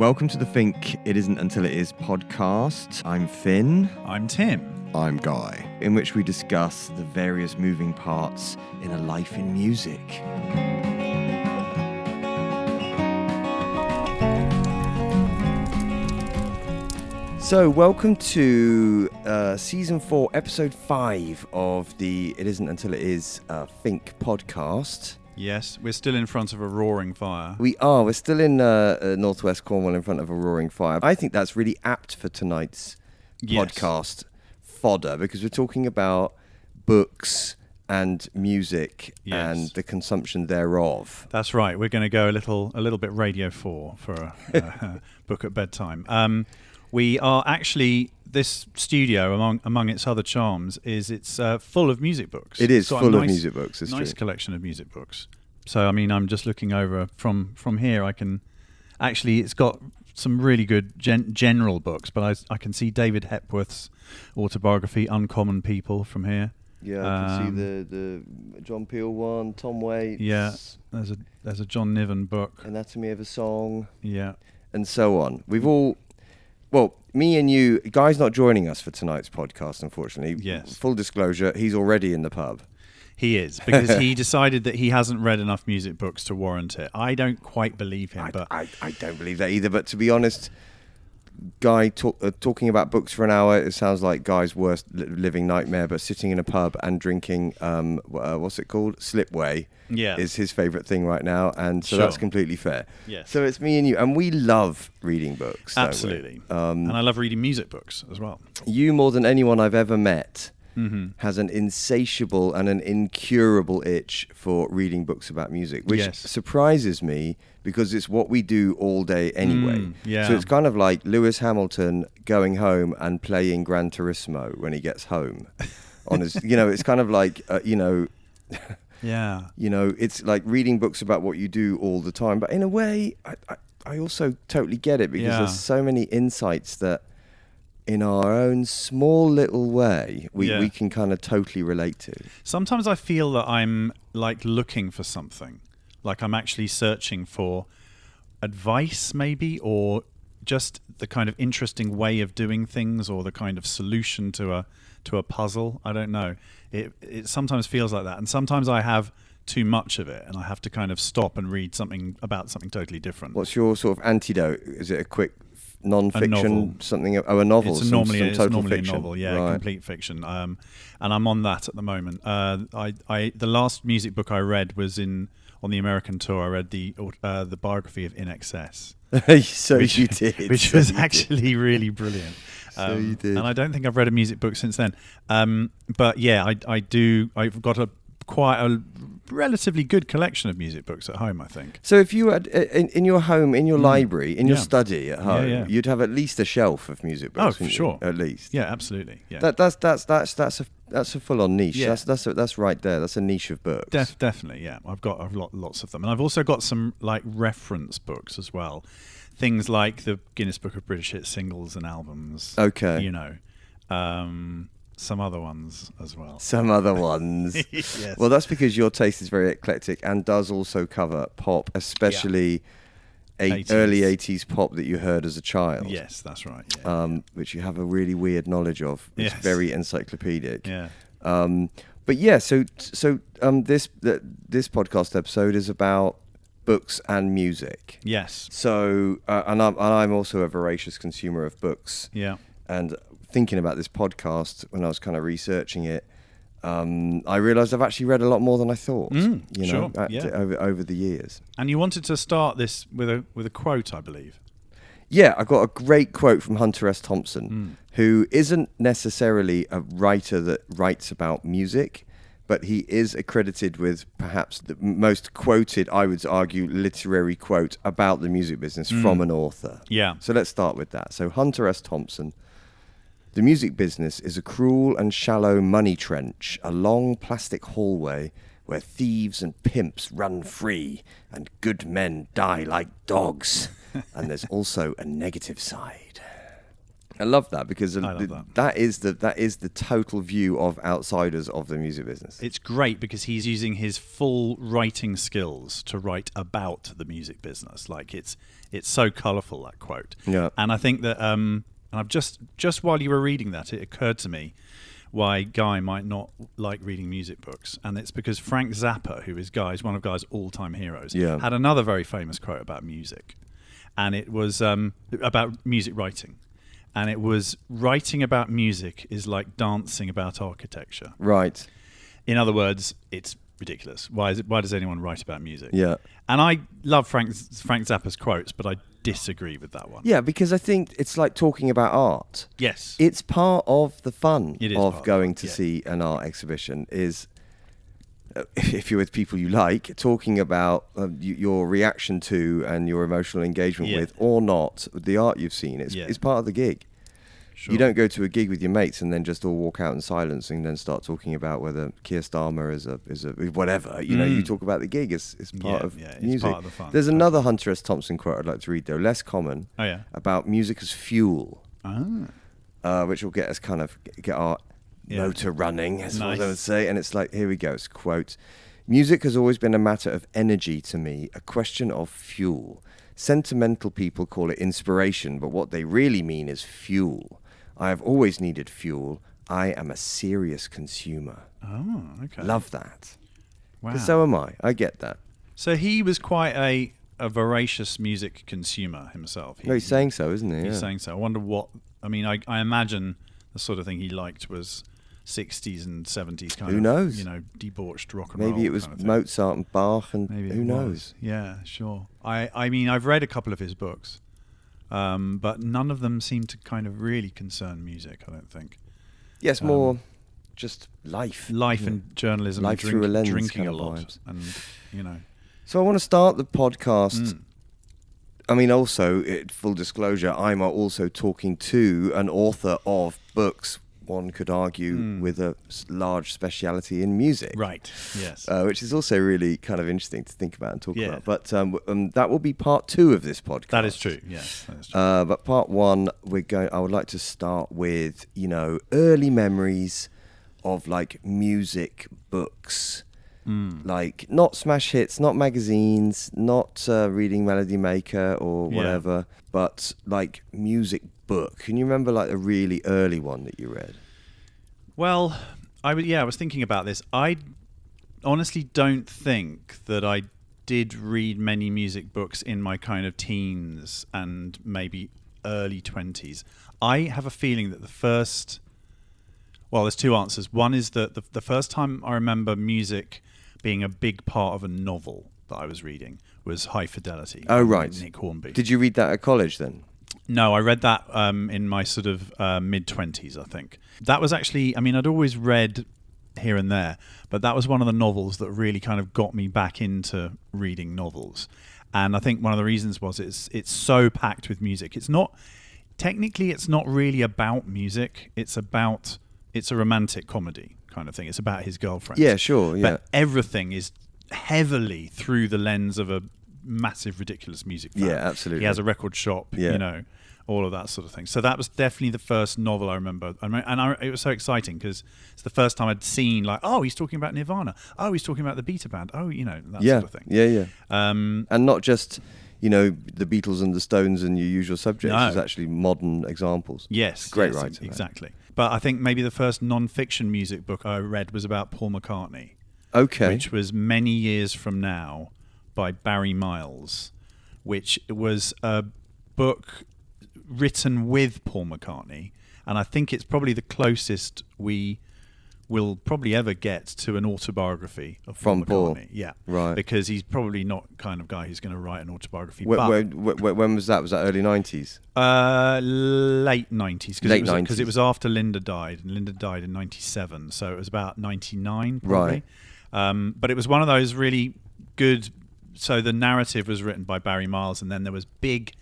Welcome to the FINK It Isn't Until It Is podcast. I'm Finn. I'm Tim. I'm Guy. In which we discuss the various moving parts in a life in music. So, welcome to Season 4, Episode 5 of the It Isn't Until It Is FINK podcast. Yes, we're still in front of a roaring fire. We are. We're still in northwest Cornwall in front of a roaring fire. I think that's really apt for tonight's podcast fodder because we're talking about books and music and the consumption thereof. That's right. We're going to go a little bit Radio 4 for a book at bedtime. We are actually, this studio, among its other charms, is it's full of music books. It is full of music books, it's nice true. Collection of music books. So, I mean, I'm just looking over from here. I can, actually, it's got some really good general books, but I can see David Hepworth's autobiography, Uncommon People, from here. Yeah, I can see the John Peel one, Tom Waits. Yeah, there's a John Niven book. Anatomy of a Song. Yeah. And so on. We've all... Well, me and you, Guy's not joining us for tonight's podcast, unfortunately. Yes. Full disclosure, he's already in the pub. He is, because he decided that he hasn't read enough music books to warrant it. I don't quite believe him. I don't believe that either, but to be honest, Guy talking about books for an hour, it sounds like Guy's worst living nightmare, but sitting in a pub and drinking, what's it called? Slipway. Yeah. Is his favourite thing right now, and so that's completely fair. Yes. So it's me and you, and we love reading books. Absolutely. And I love reading music books as well. You, more than anyone I've ever met, has an insatiable and an incurable itch for reading books about music, which surprises me because it's what we do all day anyway. So it's kind of like Lewis Hamilton going home and playing Gran Turismo when he gets home. On his, it's kind of like, Yeah. It's like reading books about what you do all the time. But in a way, I also totally get it because there's so many insights that in our own small little way, we can kind of totally relate to. Sometimes I feel that I'm like looking for something. Like I'm actually searching for advice maybe, or just the kind of interesting way of doing things, or the kind of solution to a puzzle. I don't know. It sometimes feels like that, and sometimes I have too much of it, and I have to kind of stop and read something about something totally different. What's your sort of antidote? Is it a quick non-fiction, a novel. Something? Oh, a novel. It's normally fiction. a novel, complete fiction. And I'm on that at the moment. The last music book I read was on the American tour. I read the biography of In Excess. You did, which was actually really brilliant. So you did. And I don't think I've read a music book since then. But yeah, I do. I've got quite a relatively good collection of music books at home, I think. So if you had in your home, in your library, in your study at home, you'd have at least a shelf of music books. Oh, for sure. At least. Yeah, absolutely. Yeah. That's a full-on niche. Yeah. That's right there. That's a niche of books. Definitely, yeah. I've got lots of them, and I've also got some like reference books as well. Things like the Guinness Book of British Hit Singles and Albums. Okay. Some other ones as well. Some other ones. Yes. Well, that's because your taste is very eclectic and does also cover pop, especially early 80s pop that you heard as a child. Yes, that's right. Which you have a really weird knowledge of. It's very encyclopedic. Yeah. But yeah, so this podcast episode is about books and music. Yes. So and I'm also a voracious consumer of books. Yeah. And thinking about this podcast when I was kind of researching it, I realised I've actually read a lot more than I thought. Over the years. And you wanted to start this with a quote, I believe. Yeah, I got a great quote from Hunter S. Thompson, who isn't necessarily a writer that writes about music, but he is accredited with perhaps the most quoted, I would argue, literary quote about the music business from an author. Yeah. So let's start with that. So Hunter S. Thompson: "The music business is a cruel and shallow money trench, a long plastic hallway where thieves and pimps run free and good men die like dogs. And there's also a negative side." I love that because I love that. that is the total view of outsiders of the music business. It's great because he's using his full writing skills to write about the music business. Like it's so colourful, that quote. Yeah. And I think that and I've just while you were reading that, it occurred to me why Guy might not like reading music books, and it's because Frank Zappa, who is one of Guy's all-time heroes, had another very famous quote about music, and it was about music writing. And it was, writing about music is like dancing about architecture. Right. In other words, it's ridiculous. Why does anyone write about music? Yeah. And I love Frank Zappa's quotes, but I disagree with that one. Yeah, because I think it's like talking about art. Yes. It's part of the fun of going to see an art exhibition is, if you're with people you like, talking about your reaction to and your emotional engagement with or not the art you've seen. It's part of the gig. Sure. You don't go to a gig with your mates and then just all walk out in silence and then start talking about whether Keir Starmer is a whatever. You know, you talk about the gig. It's part of music. It's part of the fun. There's another Hunter S. Thompson quote I'd like to read though, less common. Oh yeah. About music as fuel. Which will get us get our motor running, as what I would say. And it's like, here we go. It's a quote. Music has always been a matter of energy to me, a question of fuel. Sentimental people call it inspiration, but what they really mean is fuel. I have always needed fuel. I am a serious consumer. Oh, okay. Love that. Wow. So am I. I get that. So he was quite a voracious music consumer himself. He's saying so, isn't he? He's saying so. I wonder what... I mean, I imagine the sort of thing he liked was 60s and 70s kind who knows? You know, debauched rock and roll. Maybe it was Mozart and Bach, and maybe who knows? Yeah, sure. I mean, I've read a couple of his books, but none of them seem to kind of really concern music, I don't think. Yes, more just life. Life and journalism. Life and through a lens. Drinking a lot. And, you know. So I want to start the podcast... I mean, also, full disclosure, I'm also talking to an author of books, one could argue, with a large speciality in music. Right, yes. Which is also really kind of interesting to think about and talk about. But that will be part 2 of this podcast. That is true, yes. That is true. But part 1, I would like to start with, early memories of, like, music books. Like, not smash hits, not magazines, not reading Melody Maker or whatever, but like music book. Can you remember like a really early one that you read? Well, I was thinking about this. I honestly don't think that I did read many music books in my kind of teens and maybe early 20s. I have a feeling that there's 2 answers. One is that the first time I remember music being a big part of a novel that I was reading was High Fidelity. Oh, right. Nick Hornby. Did you read that at college then? No, I read that in my sort of mid-20s, I think. That was actually, I mean, I'd always read here and there, but that was one of the novels that really kind of got me back into reading novels. And I think one of the reasons was it's so packed with music. It's not really about music. It's a romantic comedy kind of thing. It's about his girlfriend. Yeah, sure. Yeah. But everything is heavily through the lens of a massive, ridiculous music fan. Yeah, absolutely. He has a record shop, all of that sort of thing. So that was definitely the first novel I remember. It was so exciting because it's the first time I'd seen like, oh, he's talking about Nirvana. Oh, he's talking about the Beta Band. Oh, that sort of thing. Yeah. And not just, the Beatles and the Stones and your usual subjects. No. There's actually modern examples. Yes. Great writing. Exactly. But I think maybe the first non-fiction music book I read was about Paul McCartney. Okay. Which was Many Years From Now by Barry Miles, which was a book written with Paul McCartney. And I think it's probably the closest we will probably ever get to an autobiography of Paul McCartney. Paul. Yeah. Right. Because he's probably not the kind of guy who's going to write an autobiography. When was that? Was that early 90s? Late 90s. Late 90s. Because it was after Linda died. And Linda died in 97. So it was about 99 probably. Right. But it was one of those really good... So the narrative was written by Barry Miles, and then there was big,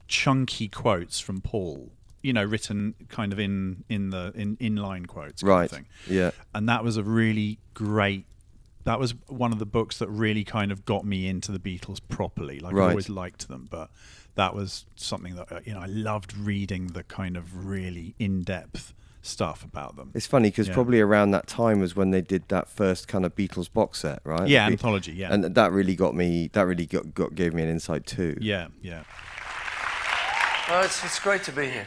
chunky quotes from Paul, written kind of in inline quotes kind of thing. Yeah. And that was a really great That was one of the books that really kind of got me into the Beatles properly. Like, I Right. always liked them, but that was something that, I loved reading the kind of really in-depth stuff about them. It's funny because probably around that time was when they did that first kind of Beatles box set, right? Yeah, anthology, yeah. And that really got me, gave me an insight too. Yeah, yeah. Oh, it's great to be here.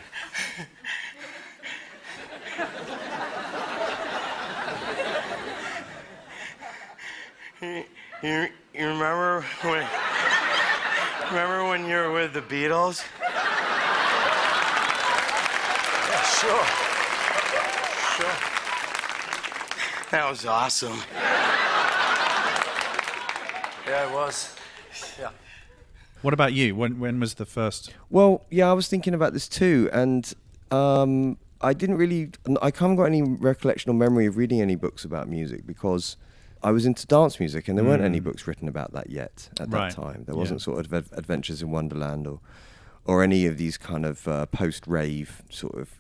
You remember when you were with the Beatles? Yeah, sure. That was awesome. Yeah, it was. Yeah. What about you? When was the first? Well, yeah, I was thinking about this too, and I haven't got any recollection or memory of reading any books about music because I was into dance music and there weren't any books written about that yet at that time. There wasn't sort of Adventures in Wonderland or any of these kind of post-rave sort of,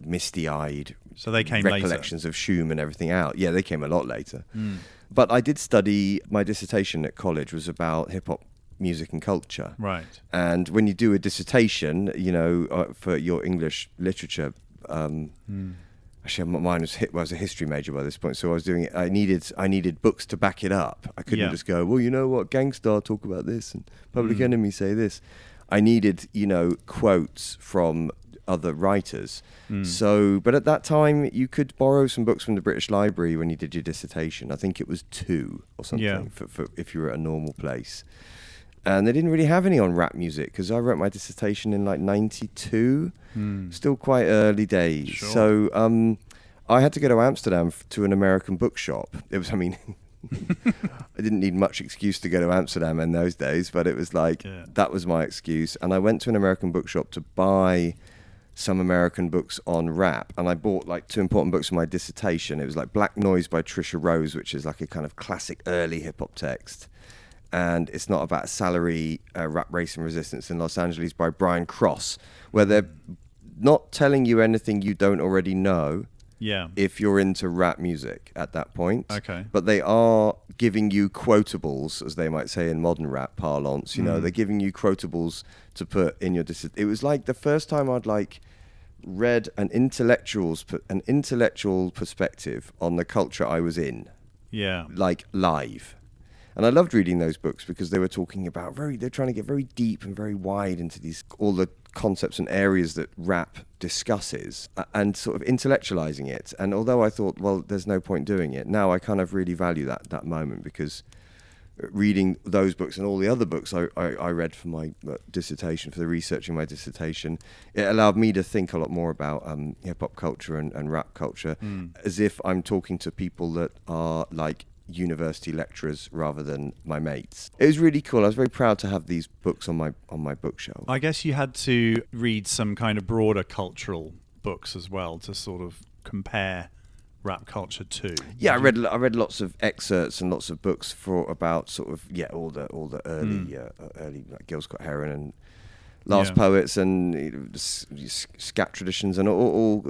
misty-eyed So they came recollections of Shum and everything out. Yeah, they came a lot later. But I did study, my dissertation at college was about hip-hop music and culture. Right. And when you do a dissertation, for your English literature, actually mine was a history major by this point, so I was doing it. I needed books to back it up. I couldn't just go, well, you know what, Gangstar talk about this and Public Enemy say this. I needed, quotes from other writers. But at that time, you could borrow some books from the British Library when you did your dissertation. I think it was 2 or something for if you were at a normal place. And they didn't really have any on rap music because I wrote my dissertation in like 92, still quite early days. Sure. So I had to go to Amsterdam to an American bookshop. It was, I didn't need much excuse to go to Amsterdam in those days, but it was like, that was my excuse. And I went to an American bookshop to buy some American books on rap, and I bought like 2 important books for my dissertation. It was like Black Noise by Trisha Rose, which is like a kind of classic early hip-hop text. And It's Not About Salary, Rap, Race and Resistance in Los Angeles by Brian Cross, where they're not telling you anything you don't already know if you're into rap music at that point. Okay. But they are giving you quotables, as they might say in modern rap parlance. They're giving you quotables to put in your dissertation. It was like the first time I'd read an intellectual perspective on the culture I was in. Yeah. Like live. And I loved reading those books because they were talking about they're trying to get very deep and very wide into all the concepts and areas that rap discusses and sort of intellectualizing it. And although I thought, well, there's no point doing it, now I kind of really value that moment because reading those books and all the other books I read for my dissertation, for the researching my dissertation, it allowed me to think a lot more about hip-hop culture and rap culture as if I'm talking to people that are like university lecturers rather than my mates. It was really cool. I was very proud to have these books on my bookshelf. I guess you had to read some kind of broader cultural books as well to sort of compare rap culture to. Yeah, I read lots of excerpts and lots of books about sort of all the early like Gil Scott Heron and Last Poets and scat traditions and all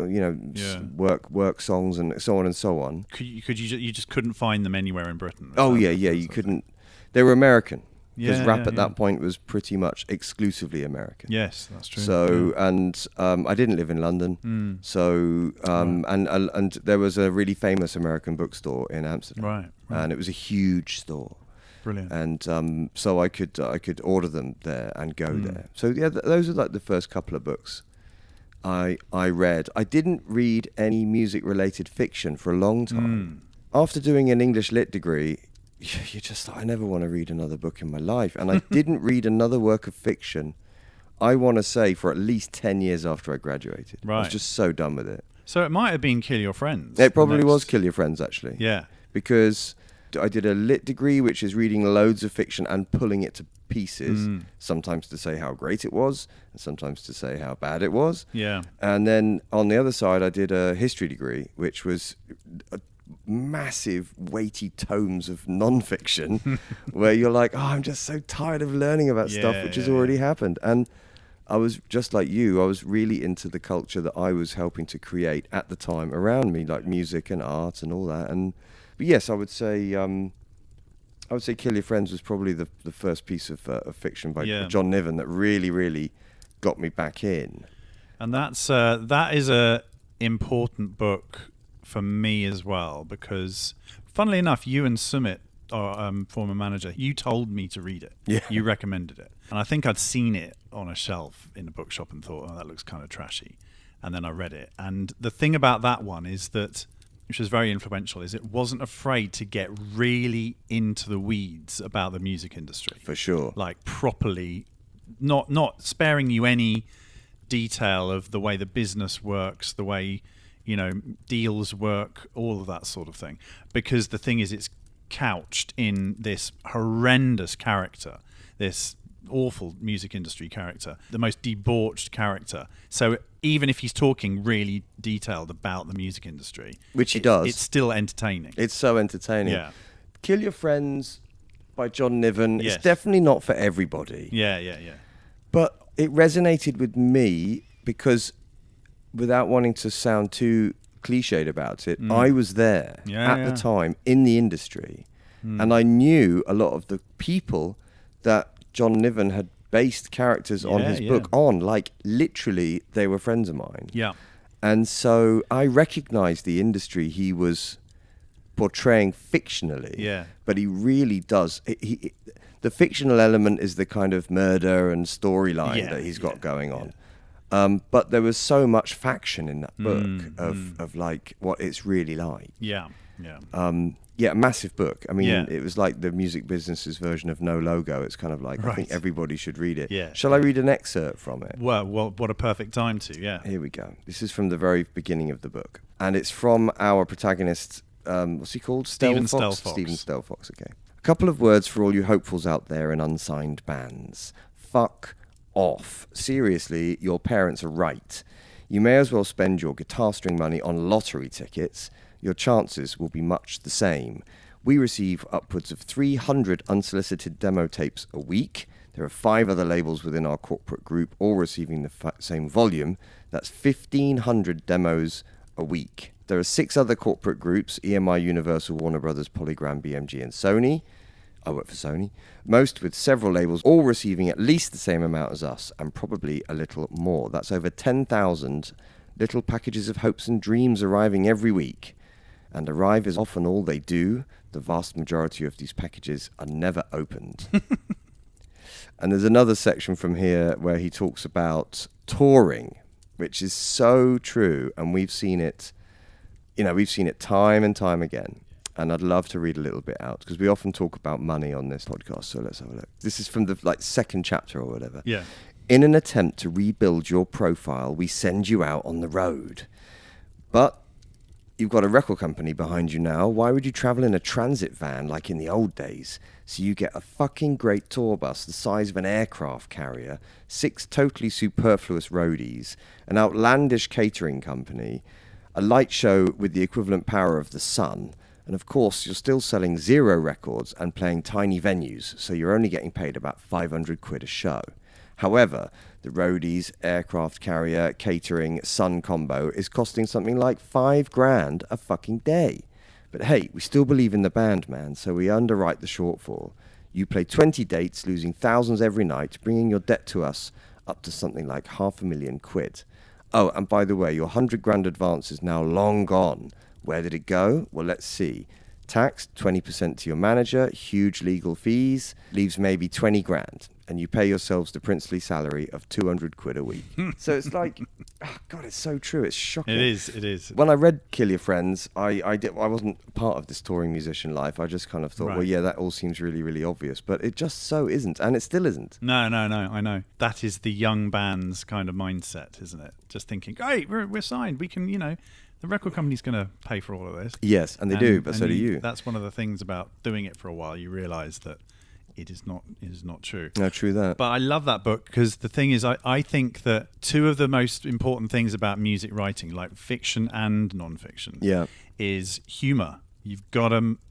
work songs and so on and so on. You just couldn't find them anywhere in Britain? You couldn't. They were American because rap at that point was pretty much exclusively American. Yes, that's true. So and I didn't live in London, so and there was a really famous American bookstore in Amsterdam, right. And it was a huge store. Brilliant. And so I could order them there and go there. So those are like the first couple of books I read. I didn't read any music related fiction for a long time. After doing an English lit degree, you just I never want to read another book in my life, and I didn't read another work of fiction. I want to say for at least 10 years after I graduated. Right. I was just so done with it. So it might have been Kill Your Friends. It probably was Kill Your Friends, actually. Yeah. Because I did a lit degree, which is reading loads of fiction and pulling it to pieces, sometimes to say how great it was, and sometimes to say how bad it was. Yeah. And then on the other side, I did a history degree, which was massive, weighty tomes of non-fiction, where you're like, I'm just so tired of learning about stuff which has already happened. And I was just like you, I was really into the culture that I was helping to create at the time around me, like music and art and all that. And But yes, I would say Kill Your Friends was probably the first piece of fiction by John Niven that really, really got me back in. And that is a important book for me as well, because funnily enough, you and Sumit, our former manager, you told me to read it. Yeah. You recommended it. And I think I'd seen it on a shelf in a bookshop and thought, oh, that looks kind of trashy. And then I read it. And the thing about that one is that, which was very influential, is it wasn't afraid to get really into the weeds about the music industry. For sure. Like properly, not sparing you any detail of the way the business works, the way, deals work, all of that sort of thing. Because the thing is, it's couched in this horrendous character, this awful music industry character, the most debauched character. So even if he's talking really detailed about the music industry, which he does, it's still entertaining. It's so entertaining. Yeah. Kill Your Friends by John Niven is definitely not for everybody. Yeah. But it resonated with me because, without wanting to sound too cliched about it, I was there at the time in the industry, and I knew a lot of the people that John Niven had based characters on his book on. Like, literally, they were friends of mine. Yeah. And so I recognized the industry he was portraying fictionally. Yeah. But he really does. The fictional element is the kind of murder and storyline that he's got going on. But there was so much faction in that book of like what it's really like. Yeah. A massive book. I mean, it was like the music business's version of No Logo. It's kind of like, I think everybody should read it. Yeah. Shall I read an excerpt from it? Well, what a perfect time to, Here we go. This is from the very beginning of the book. And it's from our protagonist, what's he called? Stephen Stelfox? Stephen Stelfox, okay. A couple of words for all you hopefuls out there in unsigned bands. Fuck off. Seriously, your parents are right. You may as well spend your guitar string money on lottery tickets. Your chances will be much the same. We receive upwards of 300 unsolicited demo tapes a week. There are 5 other labels within our corporate group, all receiving the same volume. That's 1,500 demos a week. There are 6 other corporate groups, EMI, Universal, Warner Brothers, Polygram, BMG, and Sony. I work for Sony. Most with several labels, all receiving at least the same amount as us, and probably a little more. That's over 10,000 little packages of hopes and dreams arriving every week. And arrive is often all they do. The vast majority of these packages are never opened. And there's another section from here where he talks about touring, which is so true. And we've seen it, time and time again. And I'd love to read a little bit out because we often talk about money on this podcast. So let's have a look. This is from the second chapter or whatever. Yeah. In an attempt to rebuild your profile, we send you out on the road. But you've got a record company behind you now. Why would you travel in a transit van like in the old days? So you get a fucking great tour bus the size of an aircraft carrier, 6 totally superfluous roadies, an outlandish catering company, a light show with the equivalent power of the sun, and of course you're still selling 0 records and playing tiny venues, so you're only getting paid about 500 quid a show. However, the roadies, aircraft carrier, catering, sun combo is costing something like $5,000 a fucking day. But hey, we still believe in the band, man, so we underwrite the shortfall. You play 20 dates, losing thousands every night, bringing your debt to us up to something like £500,000. Oh, and by the way, your $100,000 advance is now long gone. Where did it go? Well, let's see. Tax, 20% to your manager, huge legal fees, leaves maybe 20 grand. And you pay yourselves the princely salary of 200 quid a week. So it's like, oh God, it's so true. It's shocking. It is. When I read Kill Your Friends, I wasn't part of this touring musician life. I just kind of thought, well, yeah, that all seems really, really obvious. But it just so isn't. And it still isn't. No, I know. That is the young band's kind of mindset, isn't it? Just thinking, hey, we're signed. We can, the record company's going to pay for all of this. Yes, and they do, but so do you. That's one of the things about doing it for a while. You realise that it is not true. No, true that. But I love that book because the thing is, I think that 2 of the most important things about music writing, like fiction and non-fiction, is humour.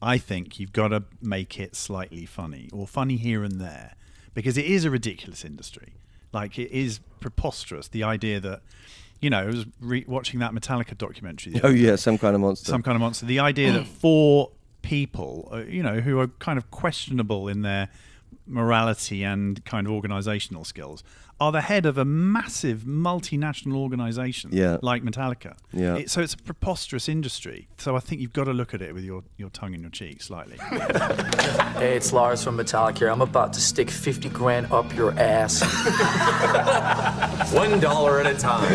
I think you've got to make it slightly funny or funny here and there because it is a ridiculous industry. Like, it is preposterous, the idea that, I was watching that Metallica documentary. Oh, yeah, Some Kind of Monster. Some Kind of Monster. The idea that 4 people, who are kind of questionable in their morality and kind of organizational skills, are the head of a massive multinational organization like Metallica. Yeah. So it's a preposterous industry. So I think you've got to look at it with your tongue in your cheek slightly. Hey, it's Lars from Metallica here. I'm about to stick 50 grand up your ass. $1 at a time.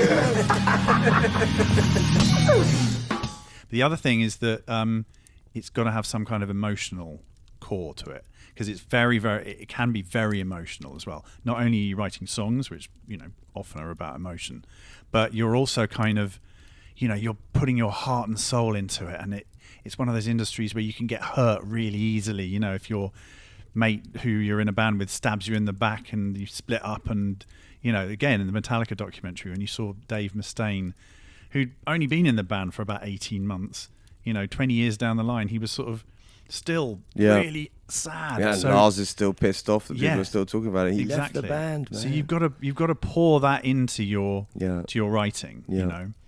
The other thing is that it's got to have some kind of emotional core to it, because it's it can be very emotional as well. Not only are you writing songs, which often are about emotion, but you're also kind of you're putting your heart and soul into it, and it's one of those industries where you can get hurt really easily. If your mate who you're in a band with stabs you in the back and you split up, and again in the Metallica documentary when you saw Dave Mustaine, who'd only been in the band for about 18 months, 20 years down the line, he was sort of still really sad. Yeah, and so, Lars is still pissed off that people are still talking about it. He left the band, man. So you've got to pour that into your writing.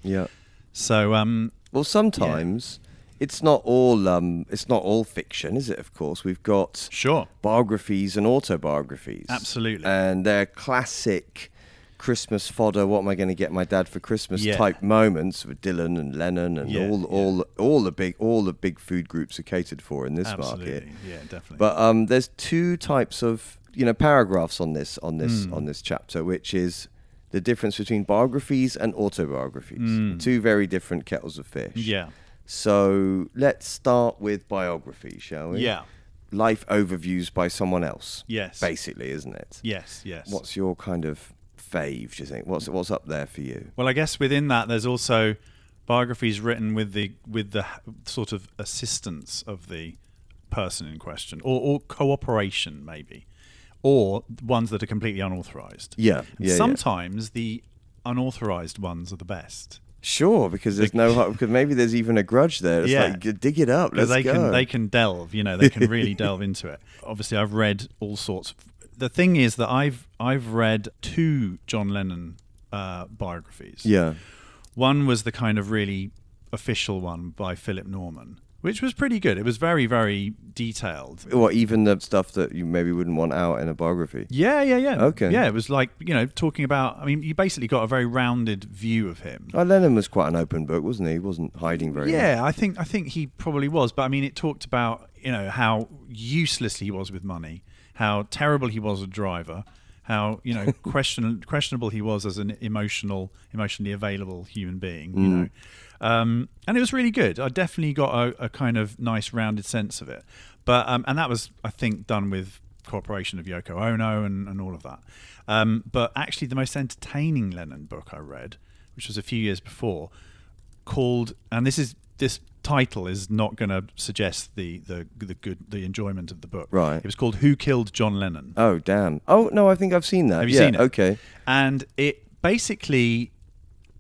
Yeah. So well, sometimes it's not all fiction, is it? Of course, we've got biographies and autobiographies. Absolutely, and they're classic Christmas fodder. What am I going to get my dad for Christmas? Type moments with Dylan and Lennon and all the big food groups are catered for in this market. Yeah, definitely. But there's two types of paragraphs on this chapter, which is the difference between biographies and autobiographies. Two very different kettles of fish. Yeah. So let's start with biography, shall we? Yeah. Life overviews by someone else. Yes. Basically, isn't it? Yes. What's your kind of fave, do you think? What's up there for you? Well, I guess within that there's also biographies written with the sort of assistance of the person in question, or cooperation maybe, or ones that are completely unauthorized. Sometimes the unauthorized ones are the best. Sure, because there's because maybe there's even a grudge there. It's like, dig it up, let's go. They can delve, they can really delve into it. Obviously, I've read all sorts. The thing is that I've read 2 John Lennon biographies. Yeah. One was the kind of really official one by Philip Norman, which was pretty good. It was very, very detailed. What, even the stuff that you maybe wouldn't want out in a biography? Yeah. Okay. Yeah, it was like, talking about, you basically got a very rounded view of him. Lennon was quite an open book, wasn't he? He wasn't hiding very much. Yeah, I think he probably was. But, it talked about, how useless he was with money, how terrible he was a driver, how questionable he was as an emotionally available human being. And it was really good. I definitely got a kind of nice rounded sense of it. But and that was, I think, done with cooperation of Yoko Ono and all of that. But actually, the most entertaining Lennon book I read, which was a few years before, called, and this title is not going to suggest the enjoyment of the book. Right. It was called Who Killed John Lennon? Oh, damn. Oh, no, I think I've seen that. Have you seen it? Okay. And it basically,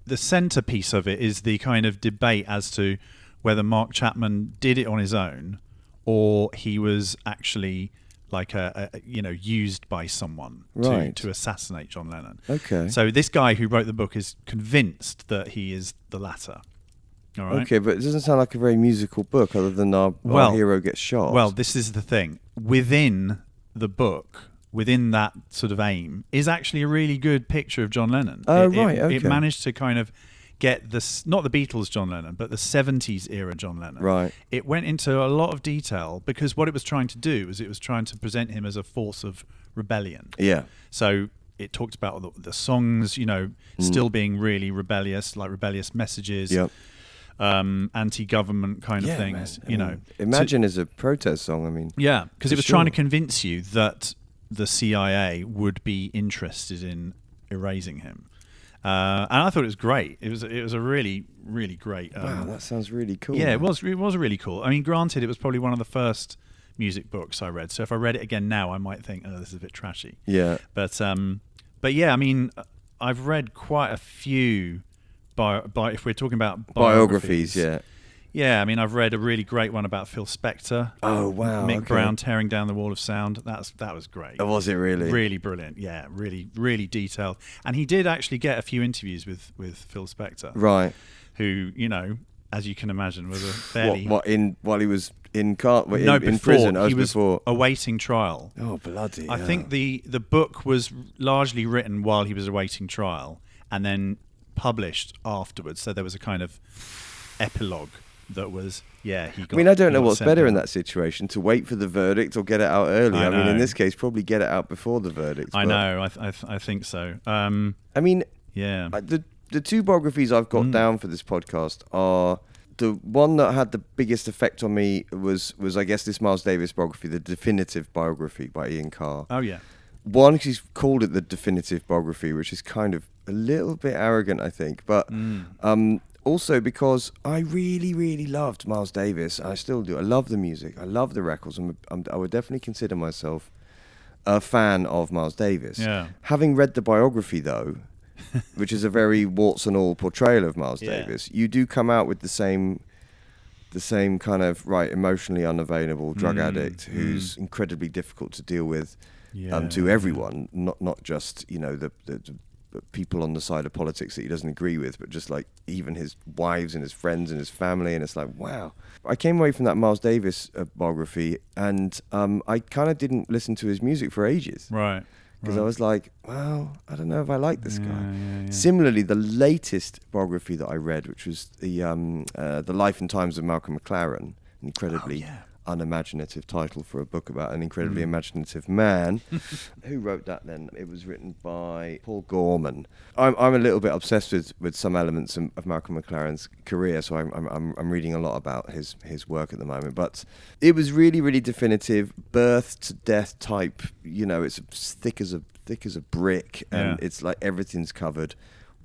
the centerpiece of it is the kind of debate as to whether Mark Chapman did it on his own or he was actually like used by someone to assassinate John Lennon. Okay. So this guy who wrote the book is convinced that he is the latter. All right? Okay, but it doesn't sound like a very musical book other than our hero gets shot. Well, this is the thing. Within the book, within that sort of aim, is actually a really good picture of John Lennon. Okay. It managed to kind of get not the Beatles John Lennon, but the 70s era John Lennon. Right. It went into a lot of detail because what it was trying to do was it was trying to present him as a force of rebellion. Yeah. So it talked about the songs, still being really rebellious, like rebellious messages. Yep. Anti-government kind of things, Imagine is a protest song. Yeah, because it was trying to convince you that the CIA would be interested in erasing him, and I thought it was great. It was a really, really great. Wow, that sounds really cool. Yeah, it was really cool. Granted, it was probably one of the first music books I read, so if I read it again now, I might think, oh, this is a bit trashy. Yeah, but yeah, I've read quite a few. If we're talking about biographies, yeah. I've read a really great one about Phil Spector. Oh wow, Mick Brown tearing down the wall of sound. That was great. Oh, was it really? Really brilliant. Yeah, really, really detailed. And he did actually get a few interviews with Phil Spector, right? Who as you can imagine, was a fairly... While he was in before, prison? He was awaiting trial. Oh, bloody I think the book was largely written while he was awaiting trial and then published afterwards. So there was a kind of epilogue that was, he got... I mean, I don't know what's better in that situation, to wait for the verdict or get it out early. I mean, in this case, probably get it out before the verdict. I know, I think so. I mean, the two biographies I've got down for this podcast are... The one that had the biggest effect on me was I guess this Miles Davis biography, the definitive biography by Ian Carr. Oh, yeah. One, because he's called it the definitive biography, which is kind of a little bit arrogant, I think. But also because I really, really loved Miles Davis. I still do. I love the music. I love the records. I would definitely consider myself a fan of Miles Davis. Yeah. Having read the biography, though, which is a very warts and all portrayal of Miles Davis, you do come out with the same kind of emotionally unavailable drug addict who's incredibly difficult to deal with to everyone, not just the people on the side of politics that he doesn't agree with, but just like even his wives and his friends and his family. And it's like, wow. I came away from that Miles Davis biography and I kind of didn't listen to his music for ages. Right. Because I was like, well, I don't know if I like this guy. Similarly, the latest biography that I read, which was the Life and Times of Malcolm McLaren, incredibly unimaginative title for a book about an incredibly imaginative man. Who wrote that then? It was written by Paul Gorman. I'm a little bit obsessed with some elements of Malcolm McLaren's career, so I'm reading a lot about his work at the moment. But it was really, really definitive, birth to death type. It's as thick as a brick, and it's like everything's covered.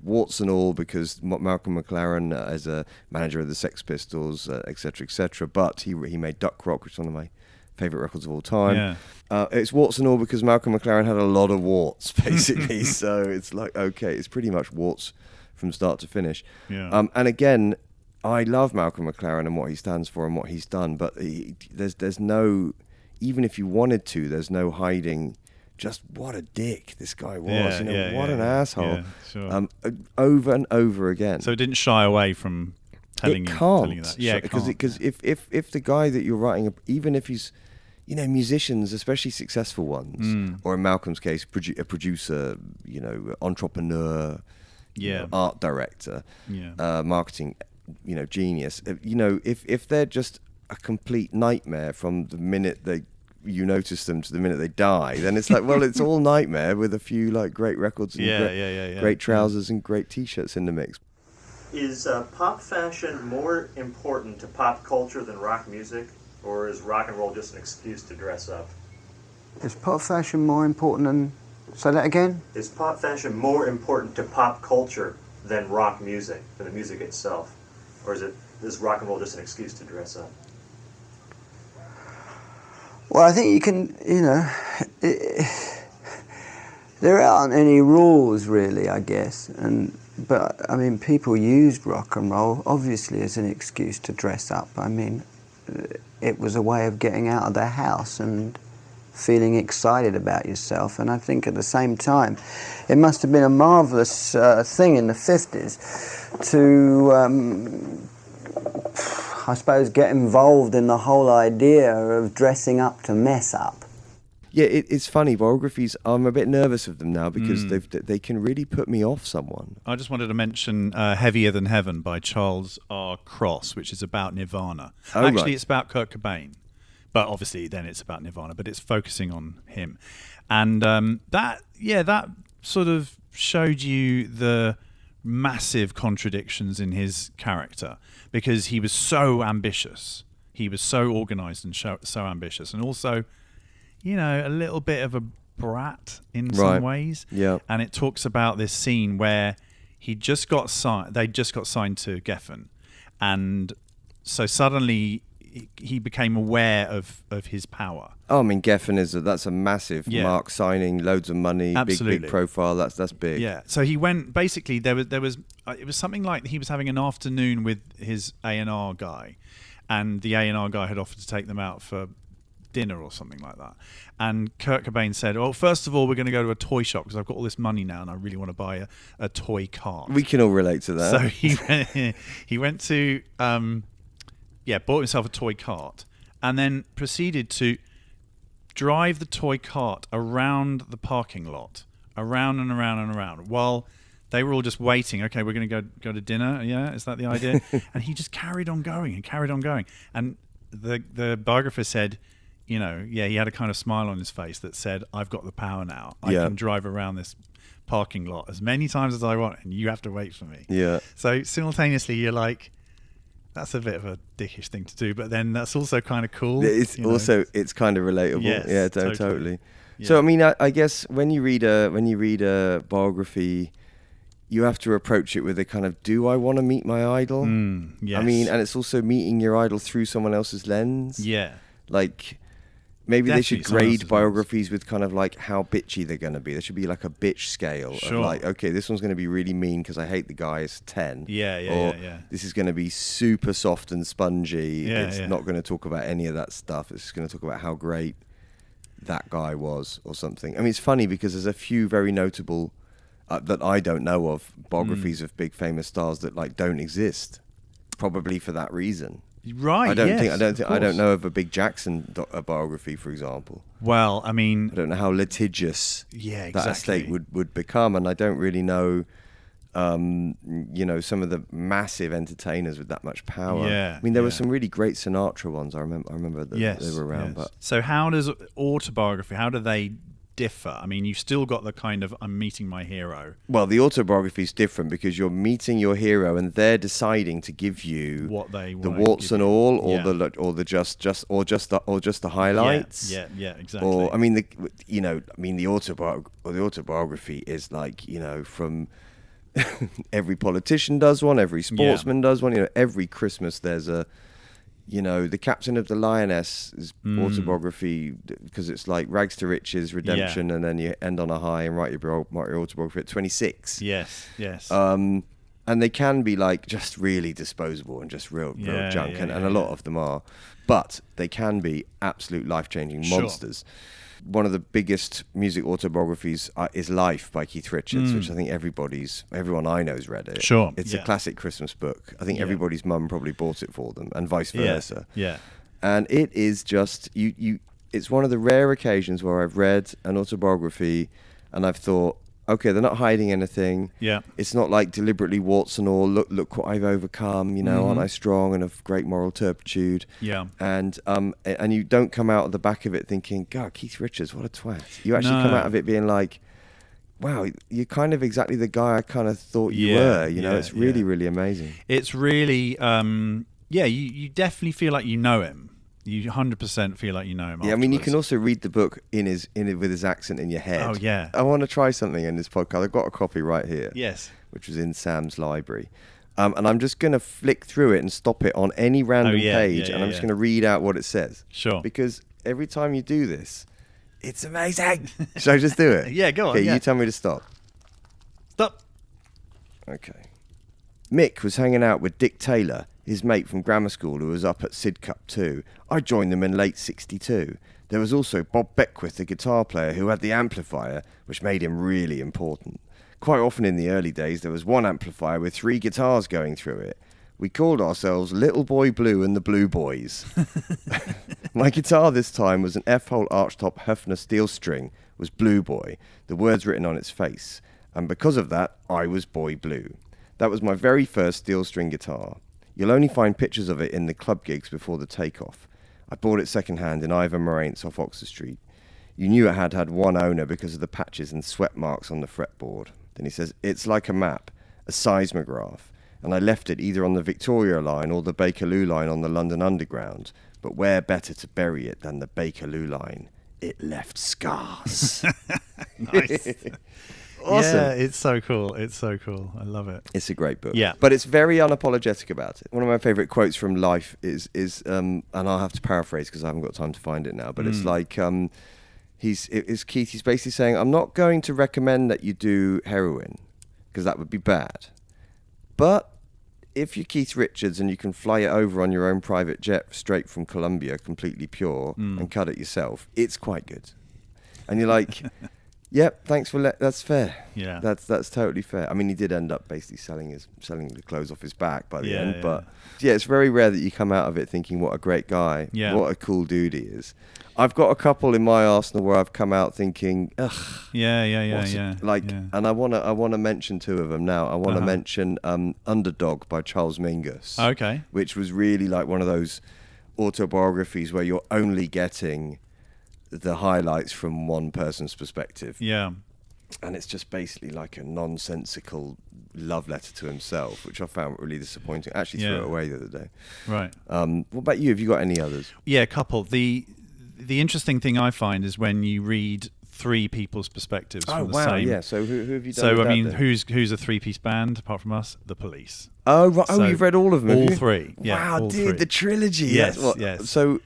Warts and all, because Malcolm McLaren as a manager of the Sex Pistols, etc., but he made Duck Rock, which is one of my favourite records of all time. It's warts and all because Malcolm McLaren had a lot of warts, basically. So it's like, okay, it's pretty much warts from start to finish. And again, I love Malcolm McLaren and what he stands for and what he's done, but there's no, even if you wanted to, there's no hiding just what a dick this guy was. What an asshole. Sure. Over and over again. So it didn't shy away from telling you that. Yeah, because if the guy that you're writing, even if he's, musicians, especially successful ones, or in Malcolm's case, a producer, entrepreneur, art director, marketing, genius. If they're just a complete nightmare from the minute you notice them to the minute they die, then it's like, well, it's all nightmare with a few great records and great trousers and great t-shirts in the mix. Is pop fashion more important to pop culture than rock music, or is rock and roll just an excuse to dress up? Is pop fashion more important than... Say that again? Is pop fashion more important to pop culture than rock music, than the music itself? Or is rock and roll just an excuse to dress up? Well, I think you can, there aren't any rules really, I guess. But I mean, people used rock and roll obviously as an excuse to dress up. I mean, it was a way of getting out of the house and feeling excited about yourself. And I think at the same time, it must have been a marvelous thing in the 50s to... I suppose, get involved in the whole idea of dressing up to mess up. Yeah, it's funny. Biographies, I'm a bit nervous of them now because they can really put me off someone. I just wanted to mention Heavier Than Heaven by Charles R. Cross, which is about Nirvana. It's about Kurt Cobain, but obviously then it's about Nirvana, but it's focusing on him. And that sort of showed you the massive contradictions in his character, because he was so ambitious, he was so organised and so ambitious, and also, a little bit of a brat in some ways. Yeah. And it talks about this scene where they just got signed to Geffen, and so suddenly he became aware of his power. Oh, I mean, Geffen that's a massive mark signing, loads of money, big profile. That's big. Yeah. So he went. Basically, there was it was something like he was having an afternoon with his A&R guy, and the A&R guy had offered to take them out for dinner or something like that. And Kurt Cobain said, "Oh, first of all, we're going to go to a toy shop because I've got all this money now and I really want to buy a toy cart." We can all relate to that. So he went to bought himself a toy cart and then proceeded to drive the toy cart around the parking lot, around and around and around, while they were all just waiting. Okay, we're going to go to dinner. Yeah, is that the idea? And he just carried on going and carried on going. And the biographer said, he had a kind of smile on his face that said, "I've got the power now. I can drive around this parking lot as many times as I want, and you have to wait for me." Yeah. So simultaneously, you're like, that's a bit of a dickish thing to do, but then that's also kind of cool. It's it's kind of relatable. Yes, yeah, totally. Yeah. So I mean, I guess when you read a biography, you have to approach it with a kind of, do I want to meet my idol? Yes. I mean, and it's also meeting your idol through someone else's lens. Yeah. Like, maybe Definitely they should someone else's grade biographies with kind of like how bitchy they're going to be. There should be like a bitch scale Sure. of like, okay, this one's going to be really mean because I hate the guy, it's 10. Yeah. This is going to be super soft and spungy. Yeah, It's not going to talk about any of that stuff. It's just going to talk about how great that guy was or something. I mean, it's funny because there's a few very notable that I don't know of biographies of big famous stars that like don't exist, probably for that reason. Right. I don't know of a Big Jackson biography, for example. Well, I mean, I don't know how litigious Yeah, that exactly. estate would become, and I don't really know, some of the massive entertainers with that much power. Yeah, I mean, there were yeah. some really great Sinatra ones. I remember that yes, they were around. yes. But So how does autobiography? How do they differ? I mean, you still got the kind of I'm meeting my hero. well, the autobiography is different because you're meeting your hero, and they're deciding to give you What they the wanna warts give and you. all, or Yeah. the just the highlights. Yeah, exactly. Or I mean, the autobiography is like, from every politician does one, every sportsman does one. Every Christmas there's a, the captain of the Lioness's autobiography, because it's like rags to riches, redemption, and then you end on a high and write your autobiography at 26. Yes. And they can be like just really disposable and just real junk, and a lot of them are, but they can be absolute life-changing monsters. One of the biggest music autobiographies is Life by Keith Richards, which I think everyone I know's read it. Sure. It's a classic Christmas book. I think everybody's mum probably bought it for them, and vice versa. Yeah. And it is just it's one of the rare occasions where I've read an autobiography and I've thought, okay, they're not hiding anything. Yeah. It's not like deliberately warts and all. Look what I've overcome. Aren't I strong and of great moral turpitude? Yeah. And you don't come out of the back of it thinking, God, Keith Richards, what a twat. You actually come out of it being like, wow, you're kind of exactly the guy I kind of thought you were. It's really, really amazing. It's really, you definitely feel like you know him. You 100% feel like you know him. Yeah, I mean, you can afterwards. also read the book with his accent in your head. Oh, yeah. I want to try something in this podcast. I've got a copy right here. Yes. Which was in Sam's library. And I'm just going to flick through it and stop it on any random page, and I'm just going to read out what it says. Sure. Because every time you do this, it's amazing. Should I just do it? Yeah, go on. Okay, yeah. you tell me to stop. Stop. Okay. Mick was hanging out with Dick Taylor, his mate from grammar school who was up at Sidcup too. I joined them in late 62. There was also Bob Beckwith, the guitar player, who had the amplifier, which made him really important. Quite often in the early days, there was one amplifier with 3 guitars going through it. We called ourselves Little Boy Blue and the Blue Boys. My guitar this time was an F-hole archtop Höfner steel string, was Blue Boy, the words written on its face. And because of that, I was Boy Blue. That was my very first steel string guitar. You'll only find pictures of it in the club gigs before the takeoff. I bought it second-hand in Ivor Morant's off Oxford Street. You knew it had one owner because of the patches and sweat marks on the fretboard. Then he says, it's like a map, a seismograph, and I left it either on the Victoria line or the Bakerloo line on the London Underground. But where better to bury it than the Bakerloo line? It left scars. Nice. Awesome. Yeah, it's so cool. It's so cool. I love it. It's a great book. Yeah. But it's very unapologetic about it. One of my favourite quotes from Life is and I'll have to paraphrase because I haven't got time to find it now, but it's like, he's basically saying, I'm not going to recommend that you do heroin because that would be bad. But if you're Keith Richards and you can fly it over on your own private jet straight from Colombia, completely pure, and cut it yourself, it's quite good. And you're like, yep, thanks for that's fair. Yeah, that's totally fair. I mean, he did end up basically selling the clothes off his back by the end, but yeah, it's very rare that you come out of it thinking, what a great guy, what a cool dude he is. I've got a couple in my arsenal where I've come out thinking, ugh. And I wanna mention two of them now. I want to mention Underdog by Charles Mingus. Okay. Which was really like one of those autobiographies where you're only getting the highlights from one person's perspective. Yeah. And it's just basically like a nonsensical love letter to himself, which I found really disappointing. I actually threw it away the other day. Right. What about you? Have you got any others? Yeah, a couple. The interesting thing I find is when you read three people's perspectives from the same. Yeah. So who have you done? So with I mean, then? who's a three-piece band apart from us? The Police. Oh, right. So you've read all of them. All have you? three. Yeah, wow, all dude, three. the trilogy. Yes, yes. So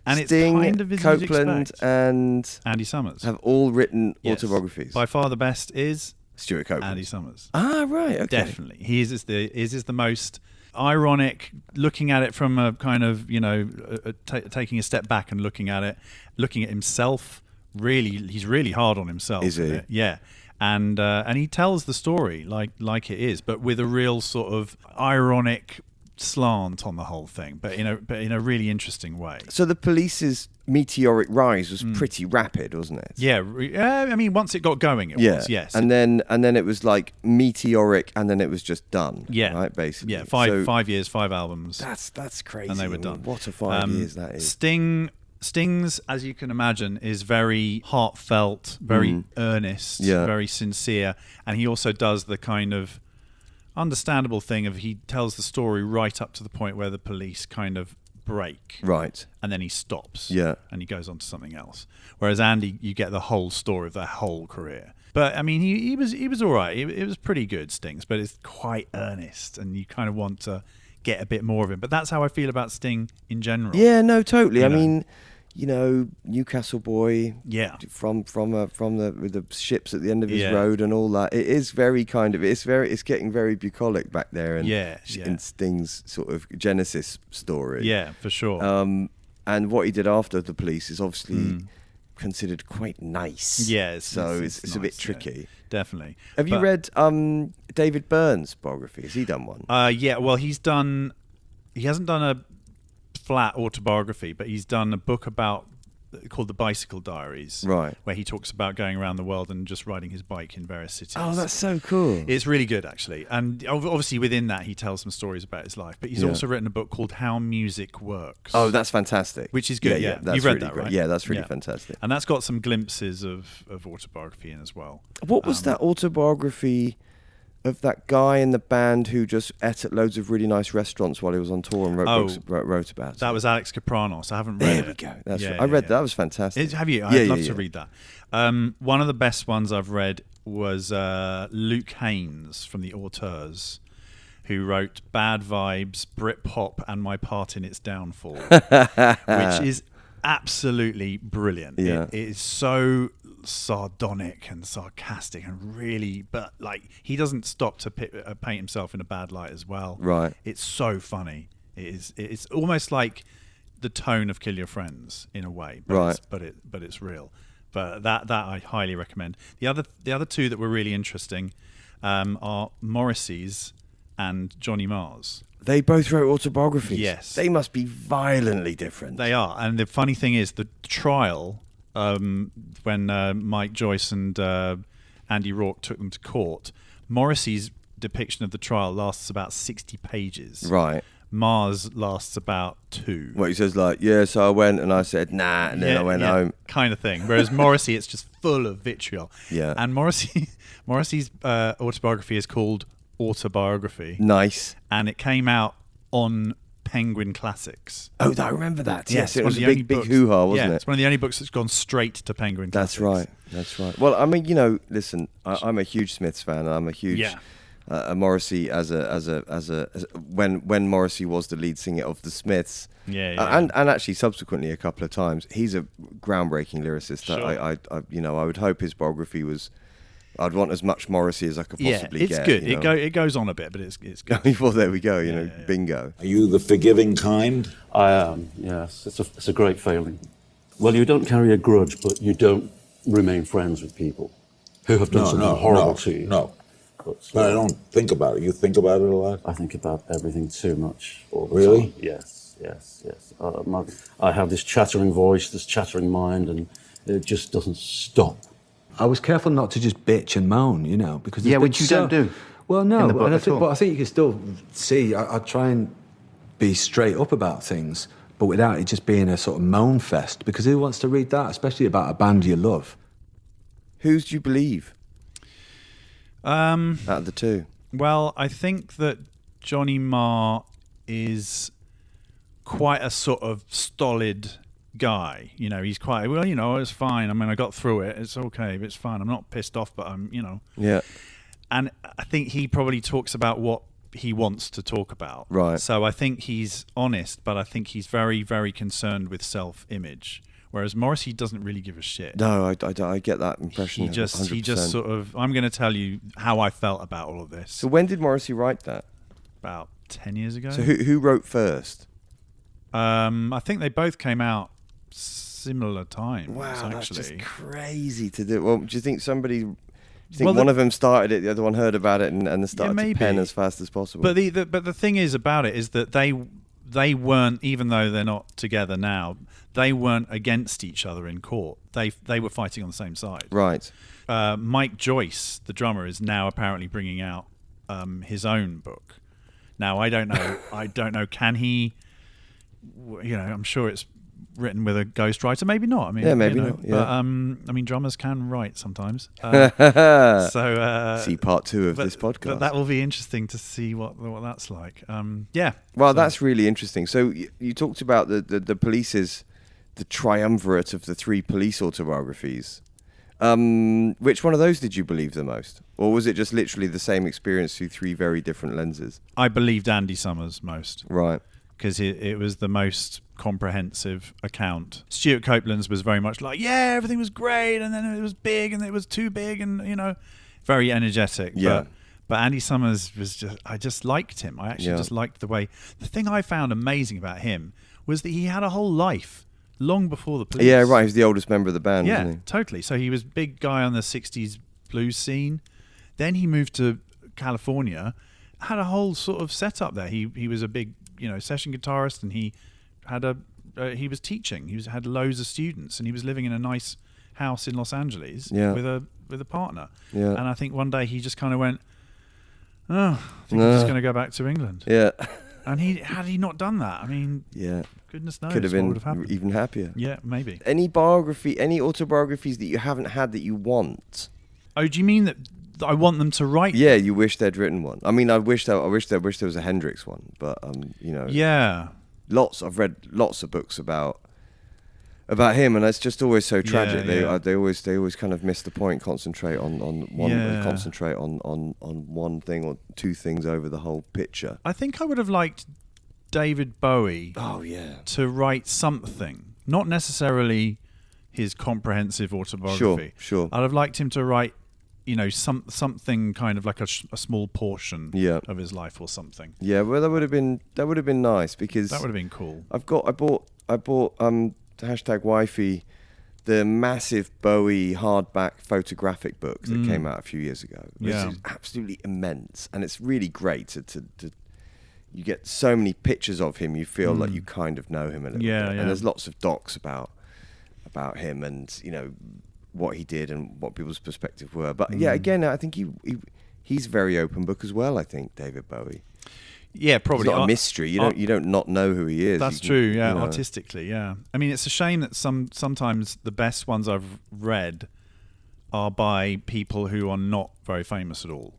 and Sting, it's kind of as you'd Copeland, expect. and Andy Summers have all written autobiographies. By far the best is Stuart Copeland. Andy Summers. Ah, right. Okay. Definitely, he is the most ironic, looking at it from a kind of taking a step back and looking at himself. Really, he's really hard on himself. Is he? Yeah. And he tells the story like it is, but with a real sort of ironic slant on the whole thing, but in a really interesting way. So the Police's meteoric rise was pretty rapid, wasn't it? Yeah, I mean, once it got going, it was. Yes, and then it was like meteoric, and then it was, just done. Yeah, right, basically. Yeah, 5 years, 5 albums. That's crazy. And they were done. What a 5 years that is. Sting's, as you can imagine, is very heartfelt, very earnest, very sincere, and he also does the kind of understandable thing of he tells the story right up to the point where the police kind of break, right, and then he stops, and he goes on to something else. Whereas Andy, you get the whole story of their whole career. But I mean, he was all right. It was pretty good, Sting's, but it's quite earnest, and you kind of want to get a bit more of him. But that's how I feel about Sting in general. Yeah, no, totally. I mean, Newcastle boy, from the ships at the end of his road and all that. It is very kind of it's getting very bucolic back there, and in Sting's sort of genesis story. Yeah, for sure. And what he did after the Police is obviously considered quite nice. Yeah, it's nice, a bit tricky. Yeah, definitely. Have you read David Byrne's biography? Has he done one? Yeah. Well, he hasn't done a flat autobiography, but he's done a book called The Bicycle Diaries, right, where he talks about going around the world and just riding his bike in various cities. Oh, that's so cool. It's really good, actually. And obviously within that he tells some stories about his life, but he's also written a book called How Music Works. Oh, that's fantastic. Which is good. Yeah. That's You've read really that, great. right? Yeah, that's really fantastic. And that's got some glimpses of autobiography in as well. What was that autobiography of that guy in the band who just ate at loads of really nice restaurants while he was on tour and wrote about it? That was Alex Kapranos. I haven't read it. There we go. That's right. I read that. That was fantastic. Have you? I'd love to read that. One of the best ones I've read was Luke Haynes from the Auteurs, who wrote Bad Vibes, Britpop, and My Part in Its Downfall, which is absolutely brilliant. Yeah. It is so sardonic and sarcastic and really, but like he doesn't stop to paint himself in a bad light as well. Right. It's so funny. It's almost like the tone of Kill Your Friends in a way, but it's real. But that I highly recommend. The other two that were really interesting are Morrissey's and Johnny Marr's. They both wrote autobiographies. Yes. They must be violently different. They are. And the funny thing is, the trial, when Mike Joyce and Andy Rourke took them to court, Morrissey's depiction of the trial lasts about 60 pages. Right. Marr's lasts about 2. What he says, like, so I went and I said, nah, and then I went home. Kind of thing. Whereas Morrissey, it's just full of vitriol. Yeah. And Morrissey's autobiography is called Autobiography. Nice. And it came out on Penguin Classics. Oh, I remember that. Yes, it was a big books, hoo-ha, wasn't it? It's one of the only books that's gone straight to Penguin Classics. That's right. Well, I mean, listen, I'm a huge Smiths fan. And I'm a huge Morrissey when Morrissey was the lead singer of the Smiths. And actually subsequently a couple of times. He's a groundbreaking lyricist. Sure. I would hope his biography was I'd want as much Morrissey as I could possibly it's get. good. You know? It goes on a bit, but it's good. Well, there we go. Bingo. Are you the forgiving kind? I am, yes. It's a great failing. Well, you don't carry a grudge, but you don't remain friends with people who have done something horrible to you. No. But I don't think about it. You think about it a lot? I think about everything too much all the Really? time. Yes. I have this chattering voice, this chattering mind, and it just doesn't stop. I was careful not to just bitch and moan, because... which you don't do. Well, no, in the book but I think you can still see, I try and be straight up about things, but without it just being a sort of moan fest, because who wants to read that, especially about a band you love? Whose do you believe? Out of the two? Well, I think that Johnny Marr is quite a sort of stolid guy. He's quite, it's fine. I mean, I got through it. It's okay, but it's fine. I'm not pissed off, but I'm, Yeah. And I think he probably talks about what he wants to talk about. Right. So I think he's honest, but I think he's very, very concerned with self-image. Whereas Morrissey doesn't really give a shit. No, I get that impression. He just sort of, I'm going to tell you how I felt about all of this. So when did Morrissey write that? About 10 years ago. So who wrote first? I think they both came out similar times. Wow, actually. That's just crazy to do. Well, do you think one of them started it, the other one heard about it, and started to pen as fast as possible? But the thing is about it is that they weren't, even though they're not together now, they weren't against each other in court. They were fighting on the same side. Right. Mike Joyce, the drummer, is now apparently bringing out his own book. Now I don't know. Can he? I'm sure it's written with a ghostwriter. Maybe not. I mean, maybe not. Yeah. But I mean, drummers can write sometimes. So see part 2 of this podcast. But that will be interesting to see what that's like. Yeah. Well, that's really interesting. So you talked about the police's, the triumvirate of the 3 police autobiographies. Which one of those did you believe the most? Or was it just literally the same experience through 3 very different lenses? I believed Andy Summers most. Right. Because it was the most comprehensive account. Stuart Copeland's was very much like, yeah, everything was great, and then it was big, and it was too big, and, very energetic. Yeah. But Andy Summers was I just liked him. I actually just liked the way... The thing I found amazing about him was that he had a whole life long before the Police. Yeah, right. He was the oldest member of the band, wasn't he? Totally. So he was a big guy on the 60s blues scene. Then he moved to California, had a whole sort of setup there. He was a big, session guitarist, and he had he was teaching. He had loads of students, and he was living in a nice house in Los Angeles with a partner. Yeah. And I think one day he just kind of went, I think I'm just going to go back to England. Yeah. And had he not done that, I mean, goodness knows could have what been would have happened. Even happier. Yeah, maybe. Any autobiographies that you haven't had that you want? Oh, do you mean that I want them to write? Yeah, you wish they'd written one. I mean, I wish there was a Hendrix one, but Yeah. I've read lots of books about him, and it's just always so tragic. They always kind of miss the point. Concentrate on one. Concentrate on one thing or 2 things over the whole picture. I think I would have liked David Bowie. Oh yeah. To write something, not necessarily his comprehensive autobiography. Sure. I'd have liked him to write, something kind of like a small portion of his life or something. Yeah, well, that would have been nice, because that would have been cool. I bought #Wifey, the massive Bowie hardback photographic book that came out a few years ago. Which is absolutely immense, and it's really great to you get so many pictures of him. You feel like you kind of know him a little bit. And there's lots of docs about him, and what he did and what people's perspective were. But again, I think he's very open book as well. I think David Bowie. Yeah, probably. It's not a mystery. You don't not know who he is. That's true. Yeah, artistically. Yeah. I mean, it's a shame that sometimes the best ones I've read are by people who are not very famous at all.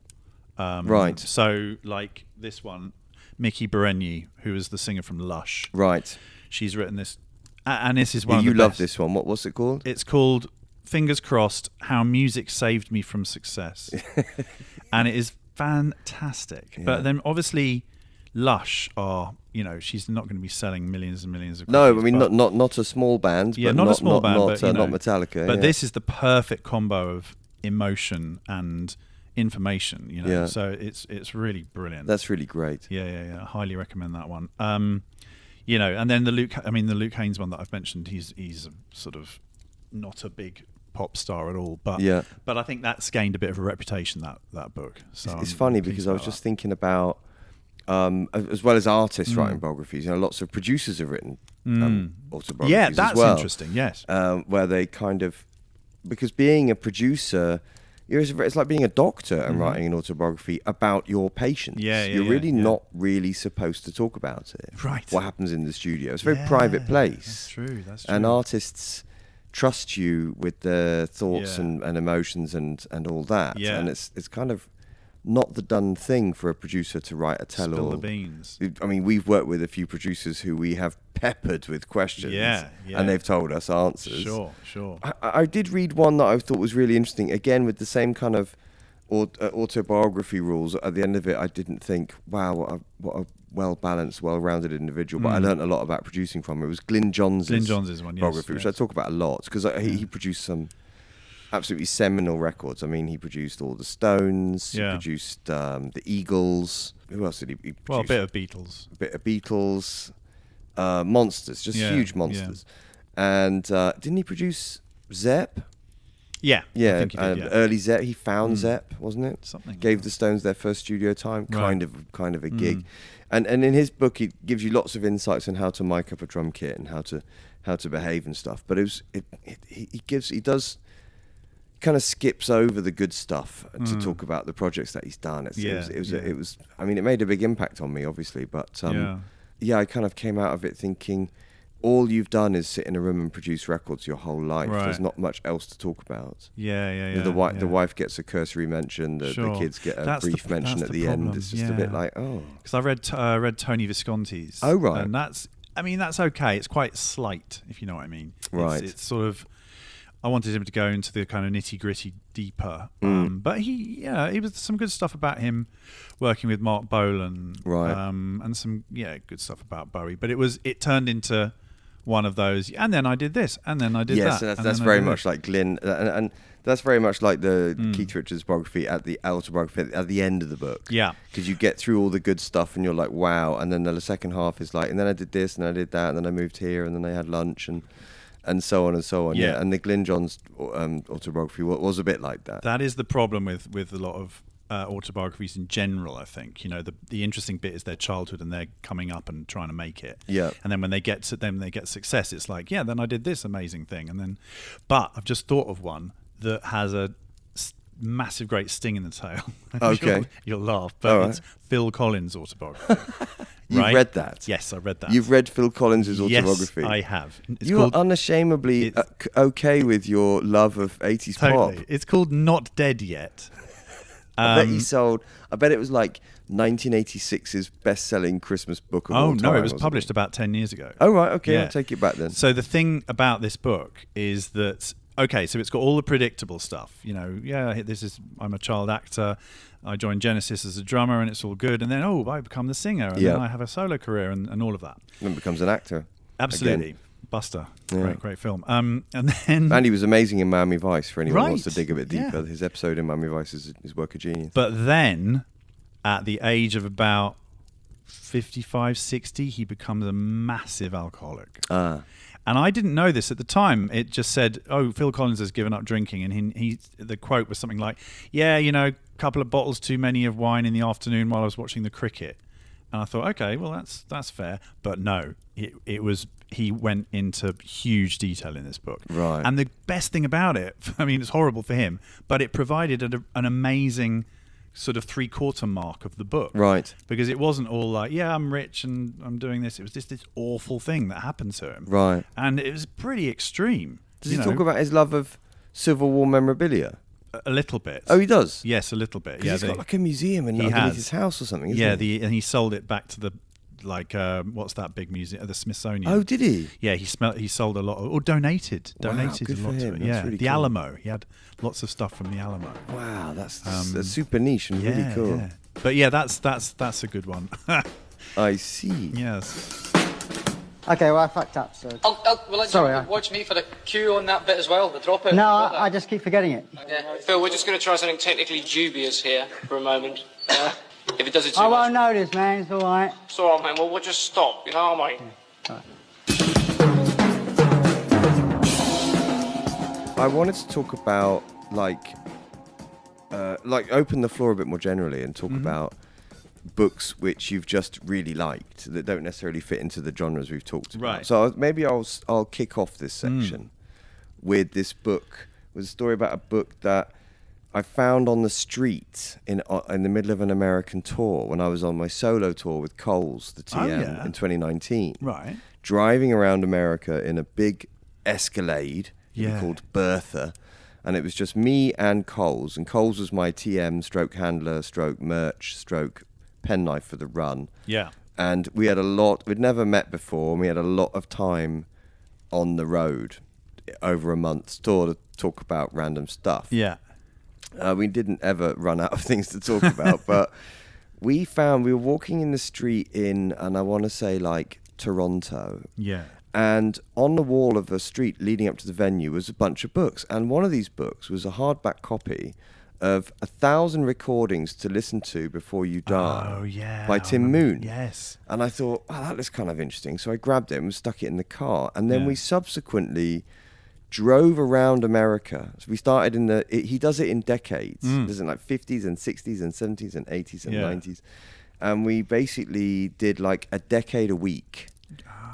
Right. So, like this one, Mickey Berenyi, who is the singer from Lush. Right. She's written this, and this is one of the best. You love best. this one. What's it called? It's called Fingers Crossed: How Music Saved Me from Success, and it is fantastic. Yeah. But then obviously, Lush are, she's not going to be selling millions and millions of copies. No, I mean not a small band. Yeah, but not a small band, not but not Metallica. But this is the perfect combo of emotion and information, you know. Yeah. So it's really brilliant. That's really great. Yeah. Highly recommend that one. You know, and then the Luke Haynes one that I've mentioned, he's a sort of not a big pop star at all, but I think that's gained a bit of a reputation, that book. So it's funny because I was just thinking about as well as artists writing biographies, you know, lots of producers have written autobiographies. Yeah, that's as well, interesting. Yes, where they kind of, because being a producer, it's like being a doctor and writing an autobiography about your patients. You're really not really supposed to talk about it. Right. What happens in the studio? It's a very private place. That's true. And artists trust you with their thoughts and emotions and all that. Yeah. And it's kind of not the done thing for a producer to write a tell-all. Spill the beans. I mean, we've worked with a few producers who we have peppered with questions, and they've told us answers. Sure. I did read one that I thought was really interesting, again with the same kind of autobiography rules. At the end of it, I didn't think, wow, what a well-balanced, well-rounded individual, but I learned a lot about producing from him. It was Glyn Johns' one, biography, which I talk about a lot, because he produced some absolutely seminal records. I mean, he produced all the Stones, he produced the Eagles. Who else did he produce? Well, a bit of Beatles. Monsters, just huge monsters. And didn't he produce Zepp? Yeah, I think he did, early Zepp. He found Zepp, wasn't it? Something. Gave the Stones their first studio time, kind of a gig. And in his book, he gives you lots of insights on how to mic up a drum kit and how to behave and stuff. But he does kind of skips over the good stuff to talk about the projects that he's done. It was. I mean, it made a big impact on me, obviously, but I kind of came out of it thinking, all you've done is sit in a room and produce records your whole life. Right. There's not much else to talk about. The wife gets a cursory mention. The kids get a brief mention at the end. It's just a bit like, because I read Tony Visconti's. Oh right. And that's okay. It's quite slight, if you know what I mean. Right. It's sort of. I wanted him to go into the kind of nitty-gritty deeper, but he was some good stuff about him working with Mark Bolan, right? And some good stuff about Bowie. But it turned into one of those, and then I did this, and then I did that. Yes, that's very much like Glyn, and that's very much like the Keith Richards biography at the autobiography at the end of the book. Yeah, because you get through all the good stuff, and you're like, wow, and then the second half is like, and then I did this, and I did that, and then I moved here, and then I had lunch, and so on and so on. Yeah. And the Glyn Johns autobiography was a bit like that. That is the problem with a lot of autobiographies in general, I think. You know, the interesting bit is their childhood and they're coming up and trying to make it. Yeah. And then when they get success, it's like, then I did this amazing thing. But I've just thought of one that has a massive great sting in the tail. Okay. You'll laugh, but it's Phil Collins' autobiography. You've read that? Yes, I read that. You've read Phil Collins' autobiography? Yes, I have. You are unashamedly okay with your love of 80s totally. pop. It's called Not Dead Yet. I bet it was like 1986's best-selling Christmas book of all time. Oh, no, it was published about 10 years ago. Oh, right, okay, I'll take it back then. So the thing about this book is that, okay, so it's got all the predictable stuff. You know, I'm a child actor. I joined Genesis as a drummer and it's all good. And then, I become the singer. And then I have a solo career and all of that. Then becomes an actor. Absolutely. Again. Buster. Great film. And he was amazing in Miami Vice, for anyone who wants to dig a bit deeper. His episode in Miami Vice is work of genius. But then, at the age of about 55, 60, he becomes a massive alcoholic. And I didn't know this at the time. It just said, Phil Collins has given up drinking. And the quote was something like, a couple of bottles too many of wine in the afternoon while I was watching the cricket. And I thought, okay, well, that's fair. But no, he went into huge detail in this book. Right. And the best thing about it, I mean, it's horrible for him, but it provided an amazing sort of 3/4 mark of the book. Right. Because it wasn't all like, I'm rich and I'm doing this. It was just this awful thing that happened to him. Right. And it was pretty extreme. Does he talk about his love of Civil War memorabilia? A little bit. Oh, he does? Yes, a little bit. Yeah, he's got like a museum in his house or something, isn't he? And he sold it back to the, what's that big museum? The Smithsonian. Oh, did he? Yeah, he sold a lot or donated good a lot for to him. it. That's really the cool. Alamo. He had lots of stuff from the Alamo. Wow, that's super niche and really cool. Yeah. But that's a good one. I see. Yes. Okay, well, I fucked up, so... Sorry, watch me for the cue on that bit as well, the drop it. No, I just keep forgetting it. Yeah. Phil, we're just going to try something technically dubious here for a moment. If it does it too I much... won't notice, man. It's all right. It's all right, man. Well, we'll just stop, you know what I mean? I wanted to talk about, open the floor a bit more generally and talk about books which you've just really liked that don't necessarily fit into the genres we've talked about. Right. So maybe I'll kick off this section with this book, with a story about a book that I found on the street in the middle of an American tour when I was on my solo tour with Coles, the TM, in 2019. Right. Driving around America in a big Escalade called Bertha. And it was just me and Coles. And Coles was my TM, stroke handler, stroke merch, stroke penknife for the run. Yeah. And we had we'd never met before, and we had a lot of time on the road over a month's tour to talk about random stuff. Yeah. We didn't ever run out of things to talk about, but we were walking in the street and I want to say Toronto. Yeah. And on the wall of a street leading up to the venue was a bunch of books. And one of these books was a hardback copy of 1,000 recordings to listen to before you die by Tim Moon. Yes. And I thought, wow, that looks kind of interesting. So I grabbed it and stuck it in the car. And then we subsequently drove around America. So we started he does it in decades. There's in 50s and 60s and 70s and 80s and 90s. And we basically did a decade a week.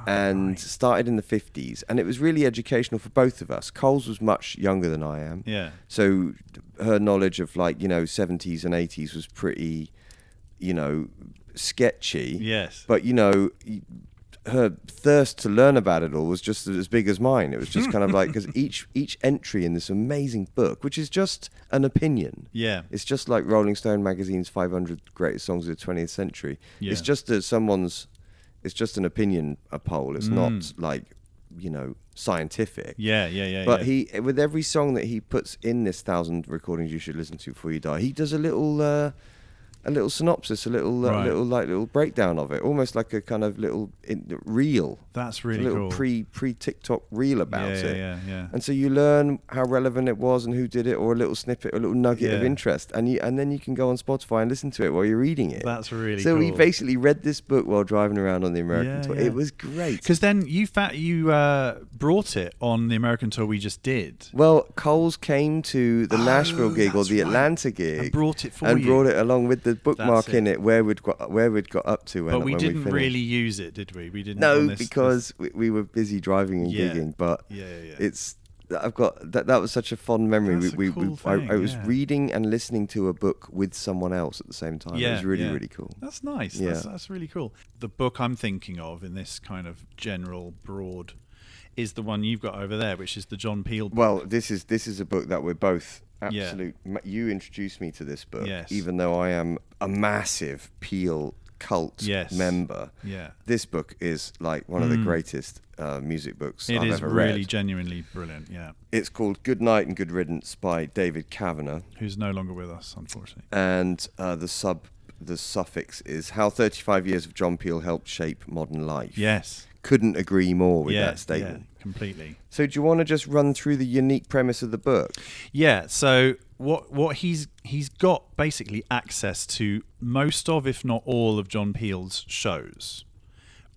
And started in the 50s, and it was really educational for both of us. Coles was much younger than I am, so her knowledge of 70s and 80s was pretty, sketchy. Yes, but her thirst to learn about it all was just as big as mine. It was just kind of because each entry in this amazing book, which is just an opinion, it's just like Rolling Stone magazine's 500 greatest songs of the 20th century. It's just it's just an opinion, a poll. It's not scientific. But he, with every song that he puts in this 1,000 recordings you should listen to before you die, he does a little synopsis, a little breakdown of it, almost like a kind of little reel. That's really cool. Pre TikTok reel about it. Yeah. And so you learn how relevant it was and who did it, or a little snippet, a little nugget of interest, and then you can go on Spotify and listen to it while you're reading it. That's really so cool. we basically read this book while driving around on the American tour. It was great. Because then you brought it on the American tour we just did. Well, Coles came to the Nashville gig or the Atlanta gig and brought it brought it along with the bookmark in it where we'd got up to when we didn't finished. Really use it, did we? We didn't. No, because we were busy driving and gigging. But it's that was such a fond memory. I was reading and listening to a book with someone else at the same time. It was really cool. That's nice. That's really cool. The book I'm thinking of in this kind of general broad is the one you've got over there, which is the John Peel book. Well, this is a book that we're both absolute. You introduced me to this book, even though I am a massive Peel cult member. This book is one of the greatest music books I've ever read. It is really genuinely brilliant. It's called Good Night and Good Riddance by David Kavanagh, who's no longer with us, unfortunately. And the suffix is how 35 years of John Peel helped shape modern life. Yes. Couldn't agree more with that statement. Yeah, completely. So do you want to just run through the unique premise of the book? Yeah, so what he's got basically access to most of, if not all, of John Peel's shows,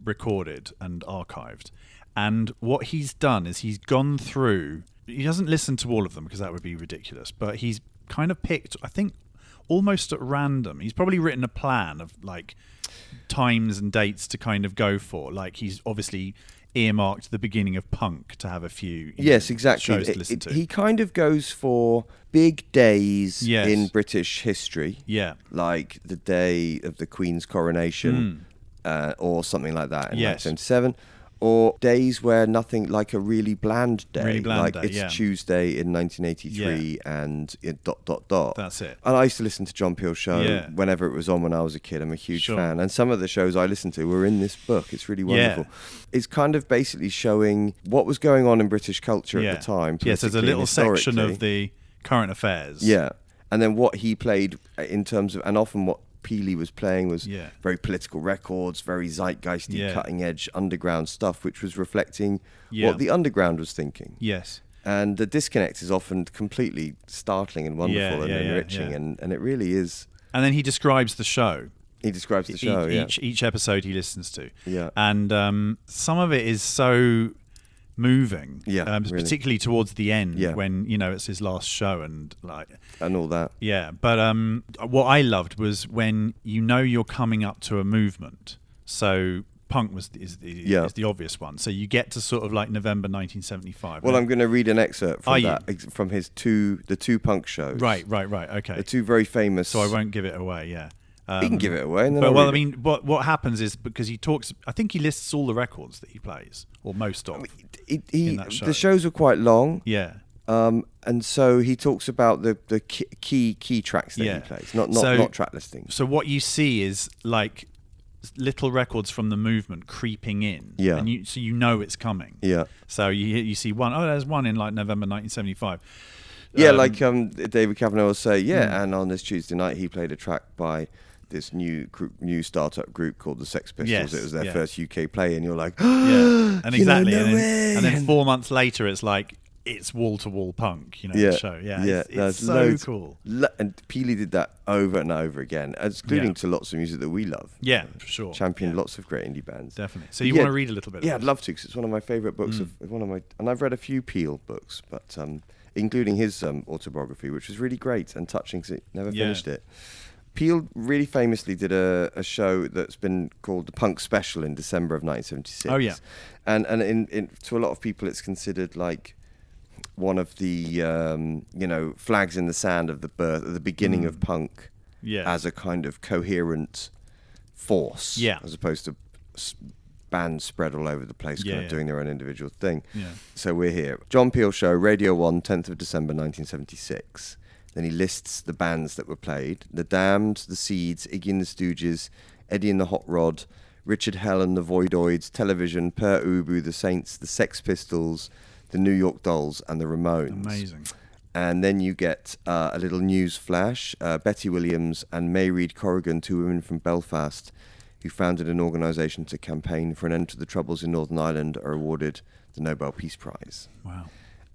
recorded and archived. And what he's done is he's gone through, he doesn't listen to all of them because that would be ridiculous, but he's kind of picked, I think, almost at random. He's probably written a plan of times and dates to kind of go for. He's obviously earmarked the beginning of punk to have a few exactly shows to listen to. He kind of goes for big days in British history, like the day of the Queen's coronation or something like that in 1977, or days where nothing, like a really bland day, it's Tuesday in 1983 and it ... That's it. And I used to listen to John Peel's show whenever it was on when I was a kid. I'm a huge fan, and some of the shows I listened to were in this book. It's really wonderful. It's kind of basically showing what was going on in British culture at the time. Yes, there's a little section of the current affairs. Yeah. And then what he played in terms of, and often what Peely was playing was Yeah. very political records, very zeitgeisty, Yeah. cutting-edge underground stuff, which was reflecting Yeah. what the underground was thinking. Yes. And the disconnect is often completely startling and wonderful and enriching, and it really is. And then he describes the show. He describes the show, each episode he listens to. Yeah. And some of it is so moving. Yeah, really. Particularly towards the end, Yeah. when it's his last show and all that. Yeah, but what I loved was when you're coming up to a movement. So punk is the obvious one. So you get to sort of like November 1975. Well, I'm going to read an excerpt from Are from his the two punk shows. Right. Okay. The two very famous. So I won't give it away. Yeah. You can give it away. And then But I mean, what happens is, because he talks, I think he lists all the records that he plays, or most of. In that show. The shows are quite long. Yeah. And so he talks about the key tracks that he plays, not track listings. So what you see is like little records from the movement creeping in. Yeah. And so you know it's coming. Yeah. So you see one. Oh, there's one in like November 1975. Yeah, like David Kavanagh will say, and on this Tuesday night he played a track by this new startup group called the Sex Pistols. Yes, It was their first UK play, and you're like, yeah, and exactly, no and way. then 4 months later, it's like it's wall to wall punk, the show. Yeah, it's so cool. And Peely did that over and over again, including to lots of music that we love. Yeah, for sure. Championed lots of great indie bands. Definitely. So you want to read a little bit? Yeah, I'd love to, because it's one of my favourite books and I've read a few Peel books, but including his autobiography, which was really great and touching. Cause never finished it. Peel really famously did a show that's been called the Punk Special in December of 1976. Oh yeah, and in to a lot of people, it's considered like one of the flags in the sand of the beginning of punk. Yeah. As a kind of coherent force. Yeah. As opposed to bands spread all over the place, kind of doing their own individual thing. Yeah. So we're here. John Peel Show, Radio 1, 10th of December 1976. Then he lists the bands that were played: The Damned, The Seeds, Iggy and the Stooges, Eddie and the Hot Rod, Richard Hell and the Voidoids, Television, Per Ubu, The Saints, The Sex Pistols, The New York Dolls, and The Ramones. Amazing. And then you get a little news flash. Betty Williams and May Reid Corrigan, two women from Belfast, who founded an organisation to campaign for an end to the Troubles in Northern Ireland, are awarded the Nobel Peace Prize. Wow.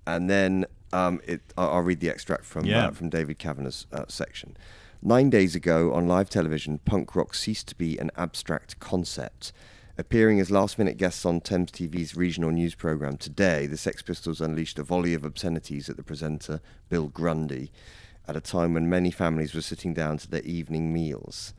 And then I'll read the extract from David Kavanagh's section. 9 days ago on live television, punk rock ceased to be an abstract concept. Appearing as last-minute guests on Thames TV's regional news programme Today, the Sex Pistols unleashed a volley of obscenities at the presenter, Bill Grundy, at a time when many families were sitting down to their evening meals.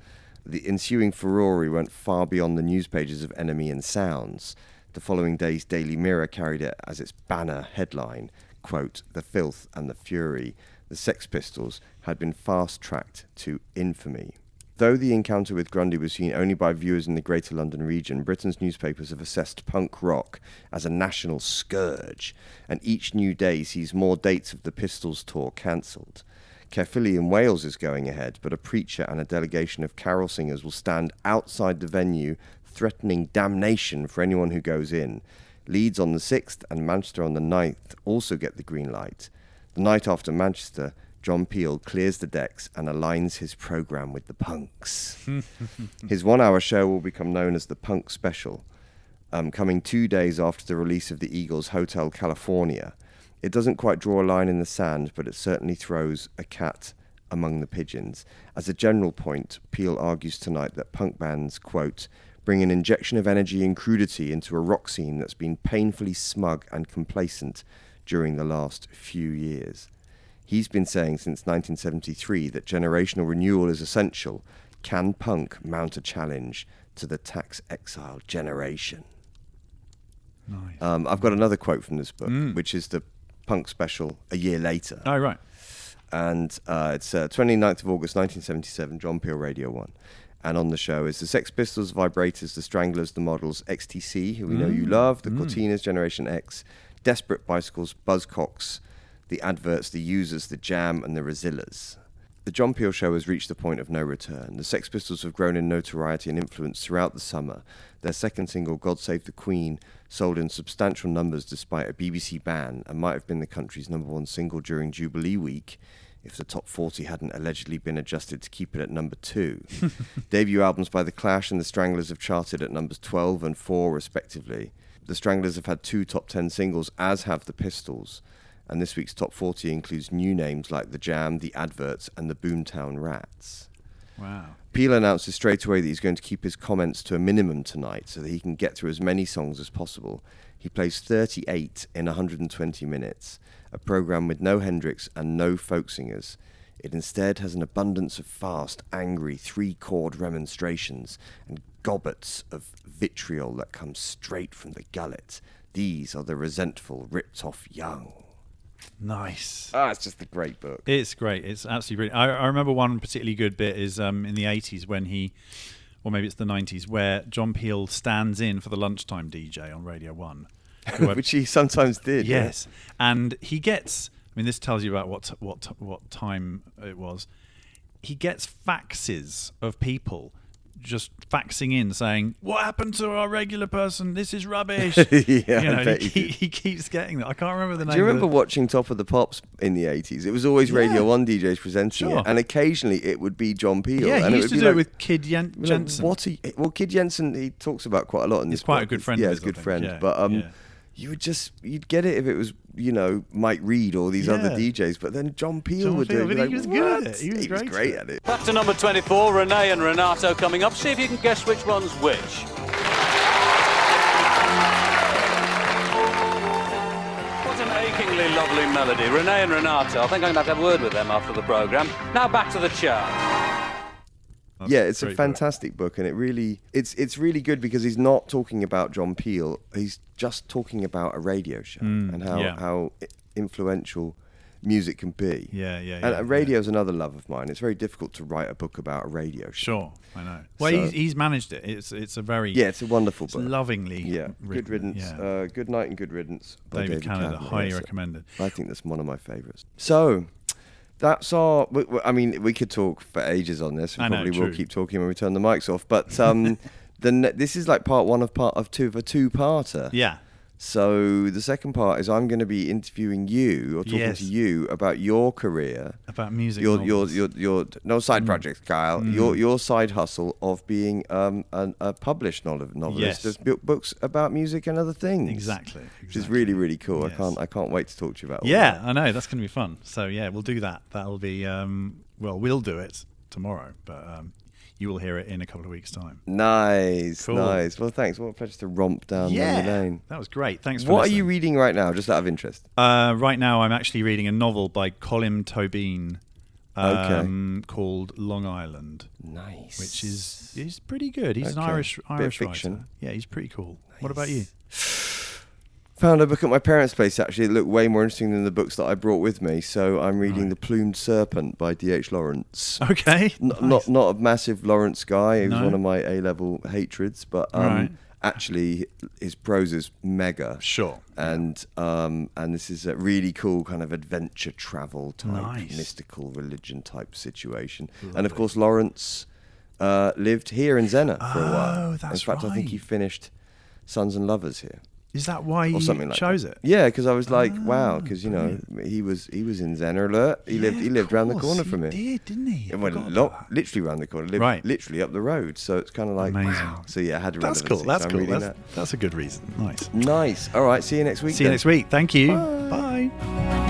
The ensuing furore went far beyond the news pages of Enemy and Sounds. The following day's Daily Mirror carried it as its banner headline, quote, "The filth and the fury. The Sex Pistols had been fast-tracked to infamy." Though the encounter with Grundy was seen only by viewers in the Greater London region, Britain's newspapers have assessed punk rock as a national scourge, and each new day sees more dates of the Pistols tour cancelled. Caerphilly in Wales is going ahead, but a preacher and a delegation of carol singers will stand outside the venue, threatening damnation for anyone who goes in. Leeds on the 6th and Manchester on the 9th also get the green light. The night after Manchester, John Peel clears the decks and aligns his programme with the punks. His 1-hour show will become known as the Punk Special, coming 2 days after the release of the Eagles' Hotel California. It doesn't quite draw a line in the sand, but it certainly throws a cat among the pigeons. As a general point, Peel argues tonight that punk bands, quote, bring an injection of energy and crudity into a rock scene that's been painfully smug and complacent during the last few years. He's been saying since 1973 that generational renewal is essential. Can punk mount a challenge to the tax-exiled generation? Nice. I've got another quote from this book, which is the Punk Special a year later. Oh, right. And it's 29th of August 1977, John Peel, Radio 1. And on the show is the Sex Pistols, Vibrators, the Stranglers, the Models, XTC, who we know you love, the Cortinas, Generation X, Desperate Bicycles, Buzzcocks, the Adverts, the Users, the Jam, and the Rezillas. The John Peel Show has reached the point of no return. The Sex Pistols have grown in notoriety and influence throughout the summer. Their second single, God Save the Queen, sold in substantial numbers despite a BBC ban and might have been the country's #1 single during Jubilee Week. if the top 40 hadn't allegedly been adjusted to keep it at number 2. Debut albums by The Clash and The Stranglers have charted at numbers 12 and 4 respectively. The Stranglers have had 2 top 10 singles, as have the Pistols, and this week's top 40 includes new names like The Jam, The Adverts and the Boomtown Rats. Wow. Peel announces straight away that he's going to keep his comments to a minimum tonight so that he can get through as many songs as possible. He plays 38 in 120 minutes, a programme with no Hendrix and no folk singers. It instead has an abundance of fast, angry, 3-chord remonstrations and gobbets of vitriol that come straight from the gullet. These are the resentful, ripped-off young. Nice. It's just a great book. It's great. It's absolutely brilliant. I remember one particularly good bit is in the 80s when or maybe it's the 90s, where John Peel stands in for the lunchtime DJ on Radio 1. Which he sometimes did. Yes. Yeah. And he gets, this tells you about what time it was. He gets faxes of people just faxing in saying, "What happened to our regular person? This is rubbish." He keeps getting that. I can't remember the name. Do you remember watching Top of the Pops in the 80s? It was always Radio 1 DJs presenting it, and occasionally it would be John Peel. Yeah, and he used to do it with Kid Jensen. Kid Jensen, he talks about quite a lot in this. He's quite a good friend. Yeah, he's a good friend. Yeah, but you'd get it if it was, Mike Reed or these other DJs, but then John Peel would do it. He was good at it. He was great at it. Back to number 24, Renee and Renato coming up. See if you can guess which one's which. What an achingly lovely melody. Renee and Renato. I think I'm going to have a word with them after the programme. Now back to the chart. It's a fantastic book, and it's really good because he's not talking about John Peel. He's just talking about a radio show and how influential music can be. And radio is another love of mine. It's very difficult to write a book about a radio show. Sure, I know. Well, he's managed it. It's a very it's a wonderful book. Lovingly written. Good Riddance. Yeah. Good Night and Good Riddance. By David Canada, highly recommended. I think that's one of my favourites. So. That's our. We could talk for ages on this. We probably will keep talking when we turn the mics off. But this is like part 1 of a two-parter. Yeah. So the second part is I'm going to be interviewing you or talking to you about your career, about music, your no side projects, Kyle. Your side hustle of being a published novelist. Yes. There's books about music and other things. Exactly. Which is really, really cool. Yes. I can't wait to talk to you about. All that. I know that's going to be fun. So we'll do that. That'll be we'll do it tomorrow, but. You will hear it in a couple of weeks' time. Nice, cool. Nice. Well, thanks. What a pleasure to romp down memory lane. That was great. Thanks for listening. What are you reading right now, just out of interest? Right now, I'm actually reading a novel by Colin Tobin called Long Island. Nice. Which is pretty good. He's an Irish fiction. writer. Yeah, he's pretty cool. Nice. What about you? Found a book at my parents' place, actually. It looked way more interesting than the books that I brought with me. So I'm reading The Plumed Serpent by D.H. Lawrence. Okay. Not a massive Lawrence guy. He was one of my A-level hatreds. But actually, his prose is mega. Sure. And this is a really cool kind of adventure travel type, mystical religion type situation. Lovely. And, of course, Lawrence lived here in Zena for a while. Oh, that's In fact, I think he finished Sons and Lovers here. Is that why he chose it? Yeah, because I was like, wow, because he was in Zena Alert. He lived around the corner from him. He did, didn't he? Literally around the corner. Lived literally up the road. So it's kind of like amazing. Wow. So I had to. That's cool. That's cool. That's a good reason. Nice. All right. See you next week. See you next week. Thank you. Bye.